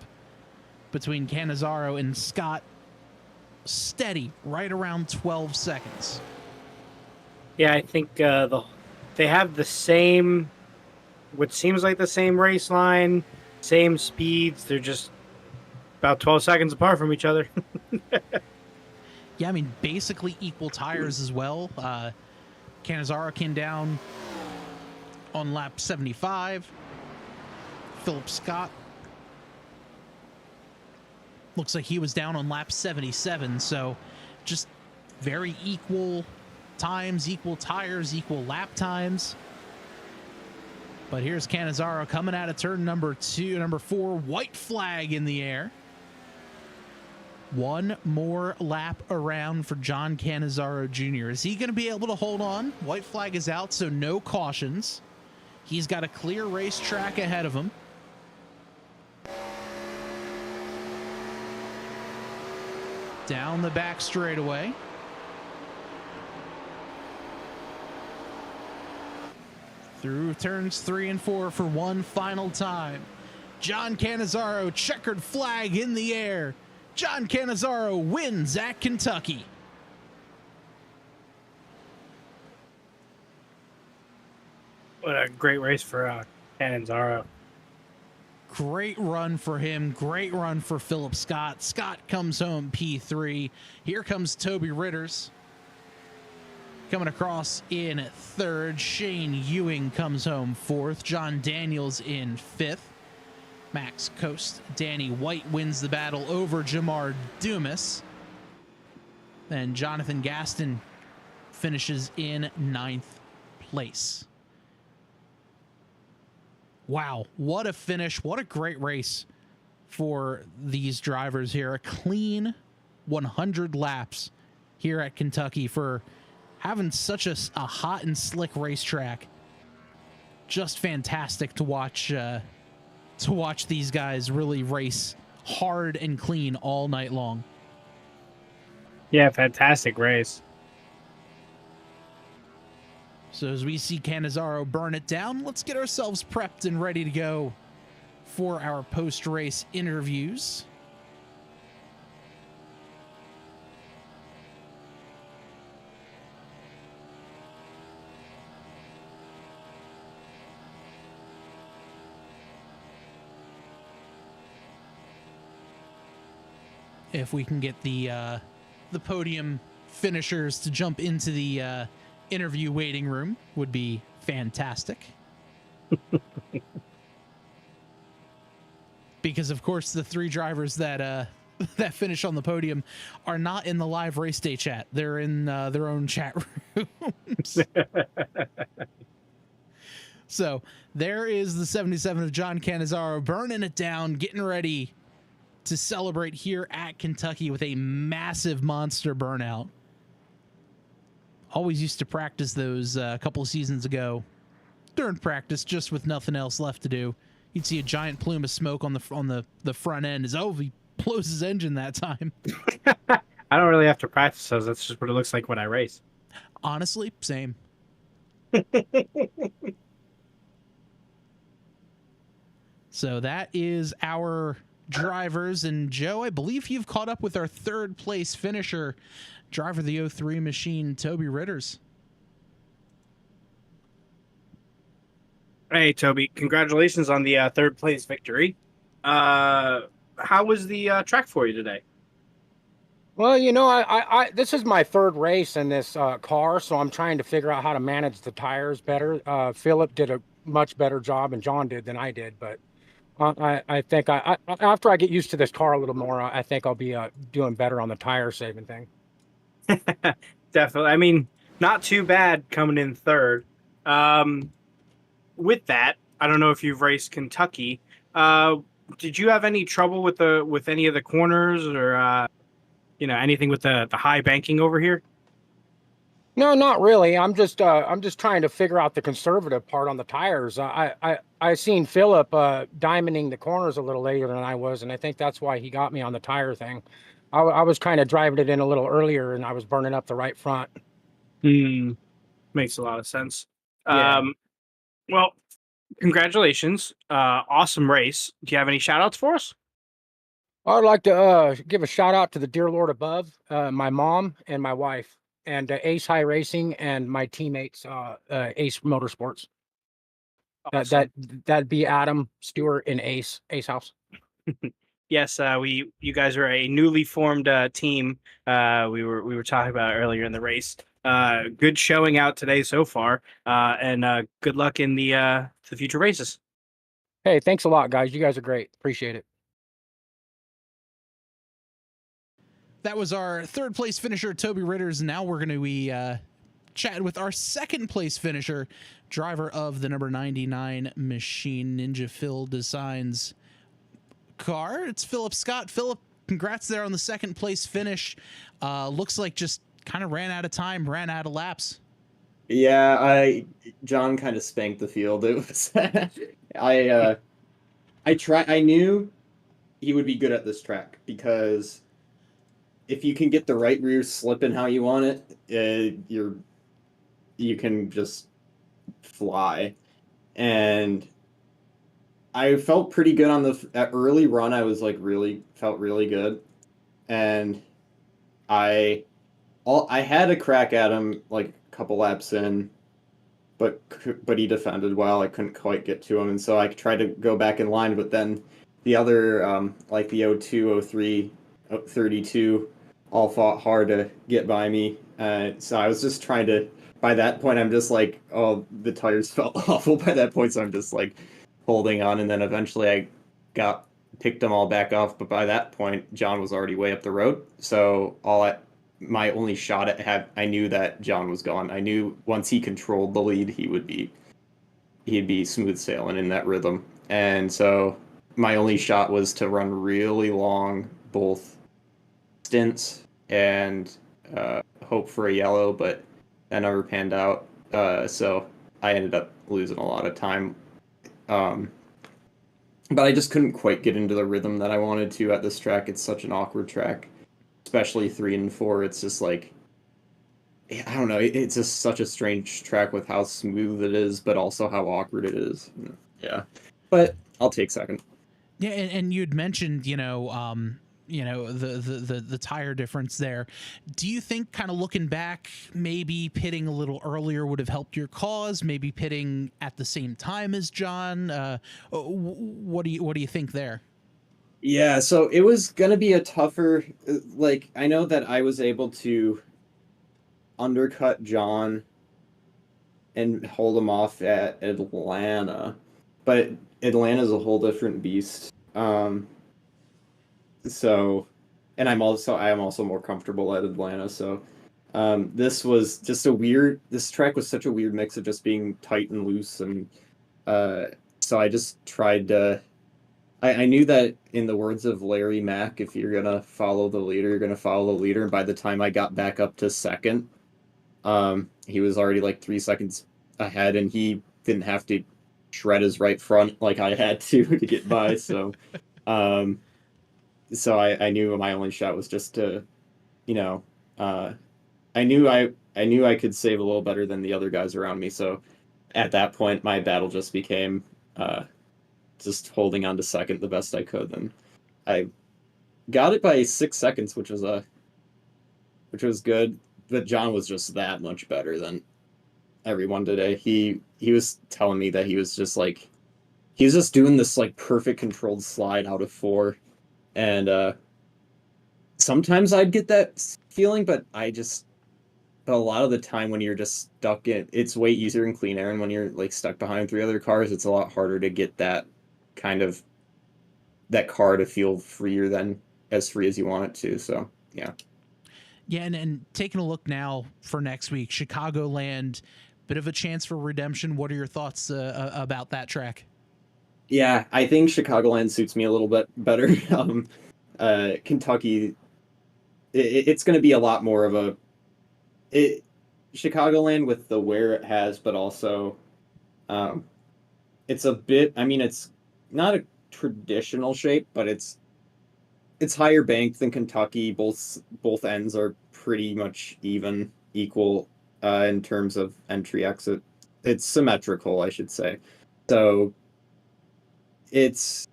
between Cannizzaro and Scott steady, right around 12 seconds. Yeah, I think they have the same, what seems like the same race line, same speeds. They're just about 12 seconds apart from each other. Yeah, I mean, basically equal tires as well. Cannizzaro came down on lap 75. Philip Scott looks like he was down on lap 77, so just very equal times, equal tires, equal lap times. But here's Cannizzaro coming out of turn number 4, white flag in the air. One more lap around for John Cannizzaro Jr. Is he going to be able to hold on? White flag is out, so no cautions. He's got a clear racetrack ahead of him. Down the back straightaway. Through turns 3 and 4 for one final time. John Cannizzaro, checkered flag in the air. John Cannizzaro wins at Kentucky. What a great race for Cannizzaro. Great run for him. Great run for Philip Scott. Scott comes home P3. Here comes Toby Ritters coming across in 3rd. Shane Ewing comes home 4th. John Daniels in 5th. Max Coast, Danny White wins the battle over Jamar Dumas. Then Jonathan Gaston finishes in 9th place. Wow, what a finish. What a great race for these drivers here. A clean 100 laps here at Kentucky for having such a hot and slick racetrack. Just fantastic to watch these guys really race hard and clean all night long. Yeah, fantastic race. So as we see Cannizzaro burn it down, let's get ourselves prepped and ready to go for our post-race interviews. If we can get the podium finishers to jump into the interview waiting room, would be fantastic. Because of course the 3 drivers that that finish on the podium are not in the live race day chat. They're in their own chat rooms. So there is the 77 of John Cannizzaro burning it down, getting ready to celebrate here at Kentucky with a massive monster burnout. Always used to practice those a couple of seasons ago during practice, just with nothing else left to do. You'd see a giant plume of smoke on the front end as he blows his engine that time. I don't really have to practice those. That's just what it looks like when I race. Honestly, same. So that is our drivers. And Joe, I believe you've caught up with our third place finisher, driver of the 03 machine, Toby Ritters. Hey, Toby, congratulations on the third place victory. How was the track for you today? Well, this is my third race in this car, so I'm trying to figure out how to manage the tires better. Philip did a much better job, and John did than I did. But I think after I get used to this car a little more, I think I'll be doing better on the tire saving thing. Definitely. I mean, not too bad coming in third. With that, I don't know if you've raced Kentucky. Did you have any trouble with any of the corners or anything with the high banking over here? No, not really. I'm just trying to figure out the conservative part on the tires. I seen Philip diamonding the corners a little later than I was, and I think that's why he got me on the tire thing. I was kind of driving it in a little earlier, and I was burning up the right front. Makes a lot of sense. Yeah. Well, congratulations. Awesome race. Do you have any shout outs for us? I'd like to give a shout out to the dear Lord above, my mom and my wife, and Ace High Racing and my teammates, Ace Motorsports. Awesome. That'd be Adam, Stewart, and Ace House. Yes, you guys are a newly formed team. We were talking about earlier in the race. Good showing out today so far, and good luck in the future races. Hey, thanks a lot, guys. You guys are great. Appreciate it. That was our third place finisher, Toby Ritters. Now we're going to be chatting with our second place finisher, driver of the number 99 machine, Ninja Phil Designs car. It's Philip Scott. Philip, congrats there on the second place finish. Looks like just kind of ran out of time, ran out of laps. Yeah, John kind of spanked the field. It was I knew he would be good at this track because if you can get the right rear slipping how you want it, you can just fly. And I felt pretty good on at early run. I was like felt really good, and I had a crack at him like a couple laps in, but he defended well. I couldn't quite get to him, and so I tried to go back in line. But then the other like the 02, 03, 32 all fought hard to get by me. So I was just trying to. By that point, I'm just like, oh, the tires felt awful by that point. So I'm just like holding on, and then eventually I picked them all back off. But by that point, John was already way up the road. So my only shot I knew that John was gone. I knew once he controlled the lead, he'd be smooth sailing in that rhythm. And so my only shot was to run really long, both stints and hope for a yellow, but that never panned out. So I ended up losing a lot of time. But I just couldn't quite get into the rhythm that I wanted to at this track. It's such an awkward track, especially 3 and 4. It's just like, I don't know. It's just such a strange track with how smooth it is, but also how awkward it is. Yeah, but I'll take second. Yeah, and you'd mentioned, the tire difference there. Do you think, kind of looking back, maybe pitting a little earlier would have helped your cause? Maybe pitting at the same time as John? What do you think there? Yeah, so it was gonna be a tougher. Like, I know that I was able to undercut John and hold him off at Atlanta, but Atlanta's a whole different beast. So and I am also more comfortable at Atlanta. So this was just this track was such a weird mix of just being tight and loose, and uh, so I just tried to. I knew that in the words of Larry Mack, if you're gonna follow the leader, you're gonna follow the leader. And by the time I got back up to second, he was already like 3 seconds ahead, and he didn't have to shred his right front like I had to get by. Um, so I knew my only shot was just to, you know, uh, I knew I could save a little better than the other guys around me. So at that point, my battle just became just holding on to second the best I could. And I got it by 6 seconds, which was good. But John was just that much better than everyone today. He was telling me that he was just doing this like perfect controlled slide out of four, and sometimes I'd get that feeling, but a lot of the time when you're just stuck in, it's way easier in clean air, and when you're like stuck behind three other cars, it's a lot harder to get kind of that car to feel freer than as free as you want it to. So yeah. Yeah, and taking a look now for next week, Chicagoland, bit of a chance for redemption. What are your thoughts about that track? Yeah, I think Chicagoland suits me a little bit better. Kentucky, it's going to be a lot more of it. Chicagoland with the wear it has, but also, um, it's a bit. I mean, it's not a traditional shape, but it's higher banked than Kentucky. Both ends are pretty much equal in terms of entry exit. It's symmetrical, I should say. So it's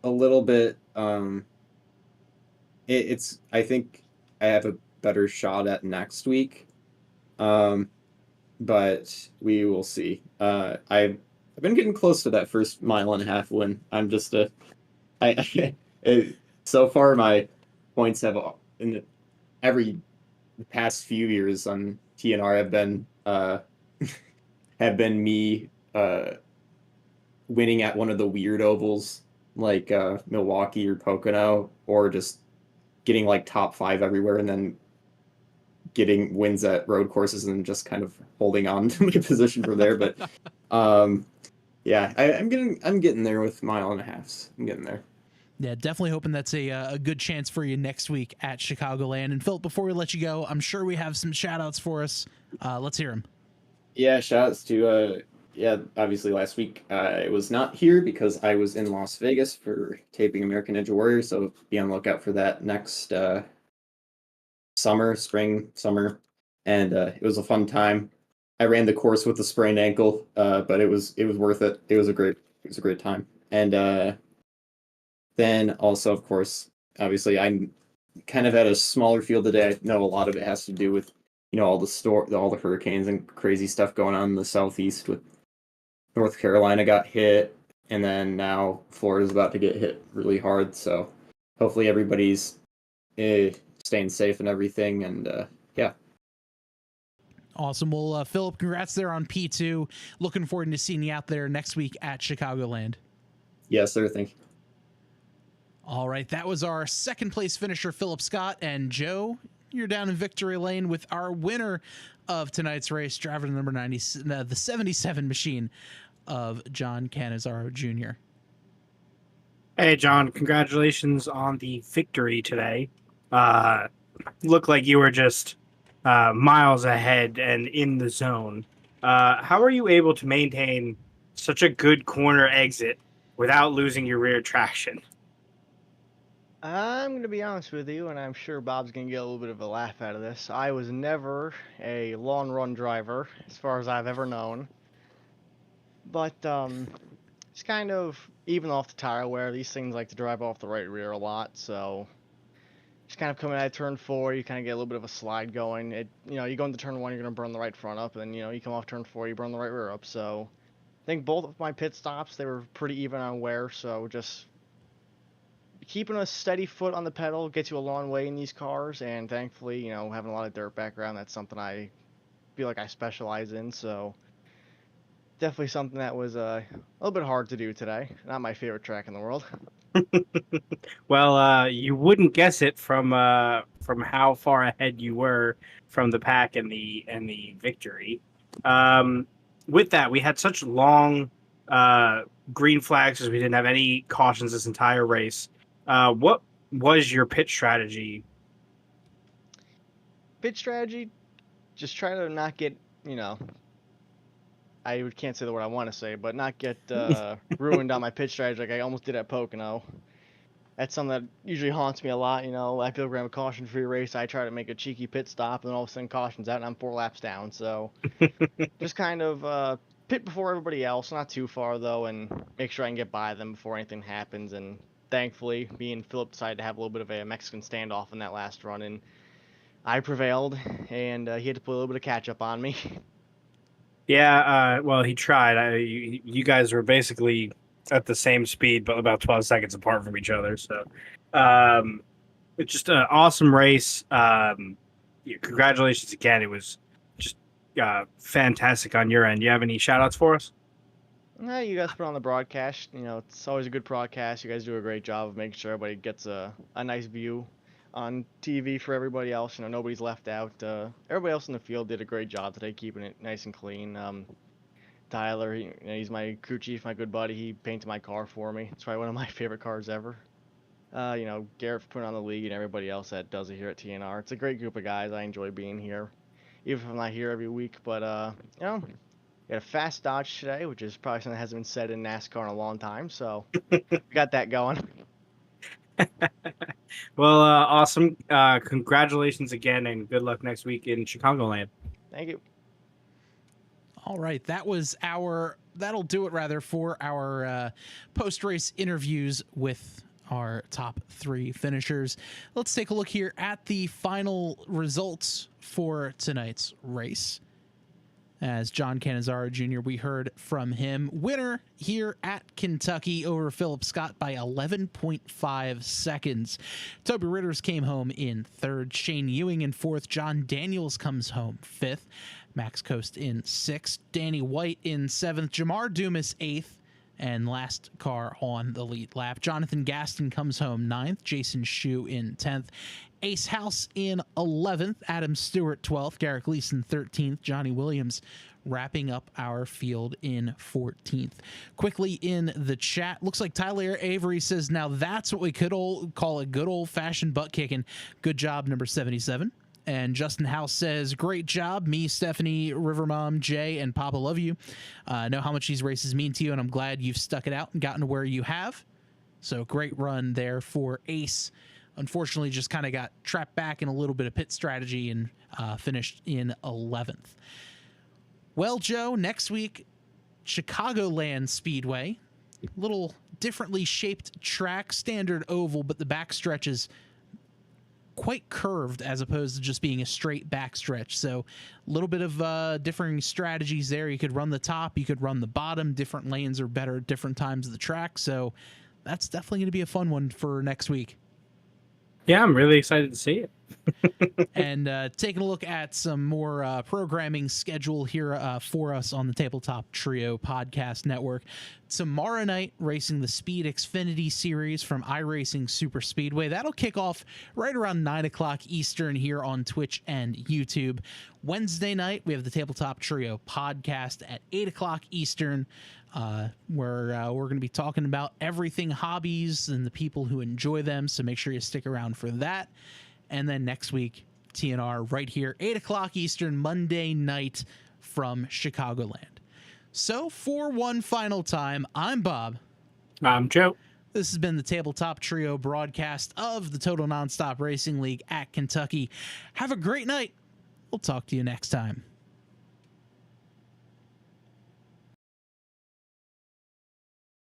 a little bit. It's I think I have a better shot at next week. Um, but we will see. I've been getting close to that first mile and a half win. I'm just a I so far my points have in every the past few years on TNR have been me winning at one of the weird ovals like Milwaukee or Pocono, or just getting like top five everywhere and then getting wins at road courses and just kind of holding on to my position from there. But yeah, I'm getting there with mile and a halves. I'm getting there. Yeah, definitely hoping that's a good chance for you next week at Chicagoland. And Philip, before we let you go, I'm sure we have some shout outs for us. Let's hear them. Yeah, shout outs to yeah, obviously last week I was not here because I was in Las Vegas for taping American Ninja Warrior, so be on the lookout for that next spring, summer. And it was a fun time. I ran the course with a sprained ankle, but it was worth it. It was a great time. And then also, of course, obviously I'm kind of at a smaller field today. I know a lot of it has to do with all all the hurricanes and crazy stuff going on in the southeast. With North Carolina got hit, and then now Florida's about to get hit really hard. So hopefully everybody's uh, staying safe and everything. And yeah. Awesome. Well, Philip, congrats there on P2. Looking forward to seeing you out there next week at Chicagoland. Yes, sir. Thank you. All right, that was our second place finisher, Philip Scott. And Joe, you're down in victory lane with our winner of tonight's race, driver number 90, the 77 machine of John Canizaro Jr. Hey, John, congratulations on the victory today. Looked like you were just miles ahead and in the zone. How are you able to maintain such a good corner exit without losing your rear traction? I'm going to be honest with you, and I'm sure Bob's going to get a little bit of a laugh out of this. I was never a long run driver, as far as I've ever known. But it's kind of even off the tire wear. These things like to drive off the right rear a lot, so just kind of coming out of turn 4, you kind of get a little bit of a slide going. You go into turn 1, you're going to burn the right front up, and then you come off turn 4, you burn the right rear up. So I think both of my pit stops, they were pretty even on wear, so just keeping a steady foot on the pedal gets you a long way in these cars, and thankfully, having a lot of dirt background, that's something I feel like I specialize in, so definitely something that was a little bit hard to do today. Not my favorite track in the world. Well, you wouldn't guess it from how far ahead you were from the pack and the victory. With that, we had such long green flags because we didn't have any cautions this entire race. What was your pit strategy? Pit strategy, just try to not get, can't say the word I want to say, but not get ruined on my pitch strategy like I almost did at Pocono. That's something that usually haunts me a lot. I feel like we have a caution-free race. I try to make a cheeky pit stop, and then all of a sudden caution's out, and I'm 4 laps down. So just kind of pit before everybody else, not too far though, and make sure I can get by them before anything happens. And thankfully, me and Philip decided to have a little bit of a Mexican standoff in that last run, and I prevailed, and he had to put a little bit of catch-up on me. Yeah, well, he tried. You guys were basically at the same speed, but about 12 seconds apart from each other. So, it's just an awesome race. Yeah, congratulations again. It was just fantastic on your end. You have any shout outs for us? You guys put on the broadcast. It's always a good broadcast. You guys do a great job of making sure everybody gets a nice view on TV for everybody else. Nobody's left out. Everybody else in the field did a great job today, keeping it nice and clean. Tyler, he's my crew chief, my good buddy. He painted my car for me. It's probably one of my favorite cars ever. Garrett for putting on the league and everybody else that does it here at TNR. It's a great group of guys. I enjoy being here, even if I'm not here every week. But, we had a fast Dodge today, which is probably something that hasn't been said in NASCAR in a long time. So, we got that going. Well, awesome. Congratulations again, and good luck next week in Chicagoland. Thank you. All right, that'll do it rather for our post-race interviews with our top 3 finishers. Let's take a look here at the final results for tonight's race. As John Cannizzaro Jr., we heard from him. Winner here at Kentucky over Philip Scott by 11.5 seconds. Toby Ritters came home in 3rd. Shane Ewing in 4th. John Daniels comes home 5th. Max Coast in 6th. Danny White in 7th. Jamar Dumas 8th. And last car on the lead lap. Jonathan Gaston comes home 9th. Jason Schue in 10th. Ace House in 11th. Adam Stewart 12th. Garrett Gleason 13th. Johnny Williams wrapping up our field in 14th. Quickly in the chat, looks like Tyler Avery says, now that's what we could call a good old-fashioned butt kicking. Good job, number 77. And Justin House says, great job. Me, Stephanie, Rivermom, Jay, and Papa love you. Know how much these races mean to you, and I'm glad you've stuck it out and gotten to where you have. So great run there for Ace. Unfortunately, just kind of got trapped back in a little bit of pit strategy and finished in 11th. Well, Joe, next week, Chicagoland Speedway. Little differently shaped track, standard oval, but the back stretches quite curved as opposed to just being a straight backstretch. So a little bit of differing strategies there. You could run the top, you could run the bottom. Different lanes are better at different times of the track. So that's definitely going to be a fun one for next week. Yeah, I'm really excited to see it. And taking a look at some more programming schedule here for us on the Tabletop Trio Podcast Network. Tomorrow night, racing the Speed Xfinity Series from iRacing Super Speedway. That'll kick off right around 9 o'clock Eastern here on Twitch and YouTube. Wednesday night, we have the Tabletop Trio Podcast at 8 o'clock Eastern, where we're going to be talking about everything hobbies and the people who enjoy them. So make sure you stick around for that. And then next week, TNR right here, 8 o'clock Eastern, Monday night from Chicagoland. So for one final time, I'm Bob. I'm Joe. This has been the Tabletop Trio broadcast of the Total Nonstop Racing League at Kentucky. Have a great night. We'll talk to you next time.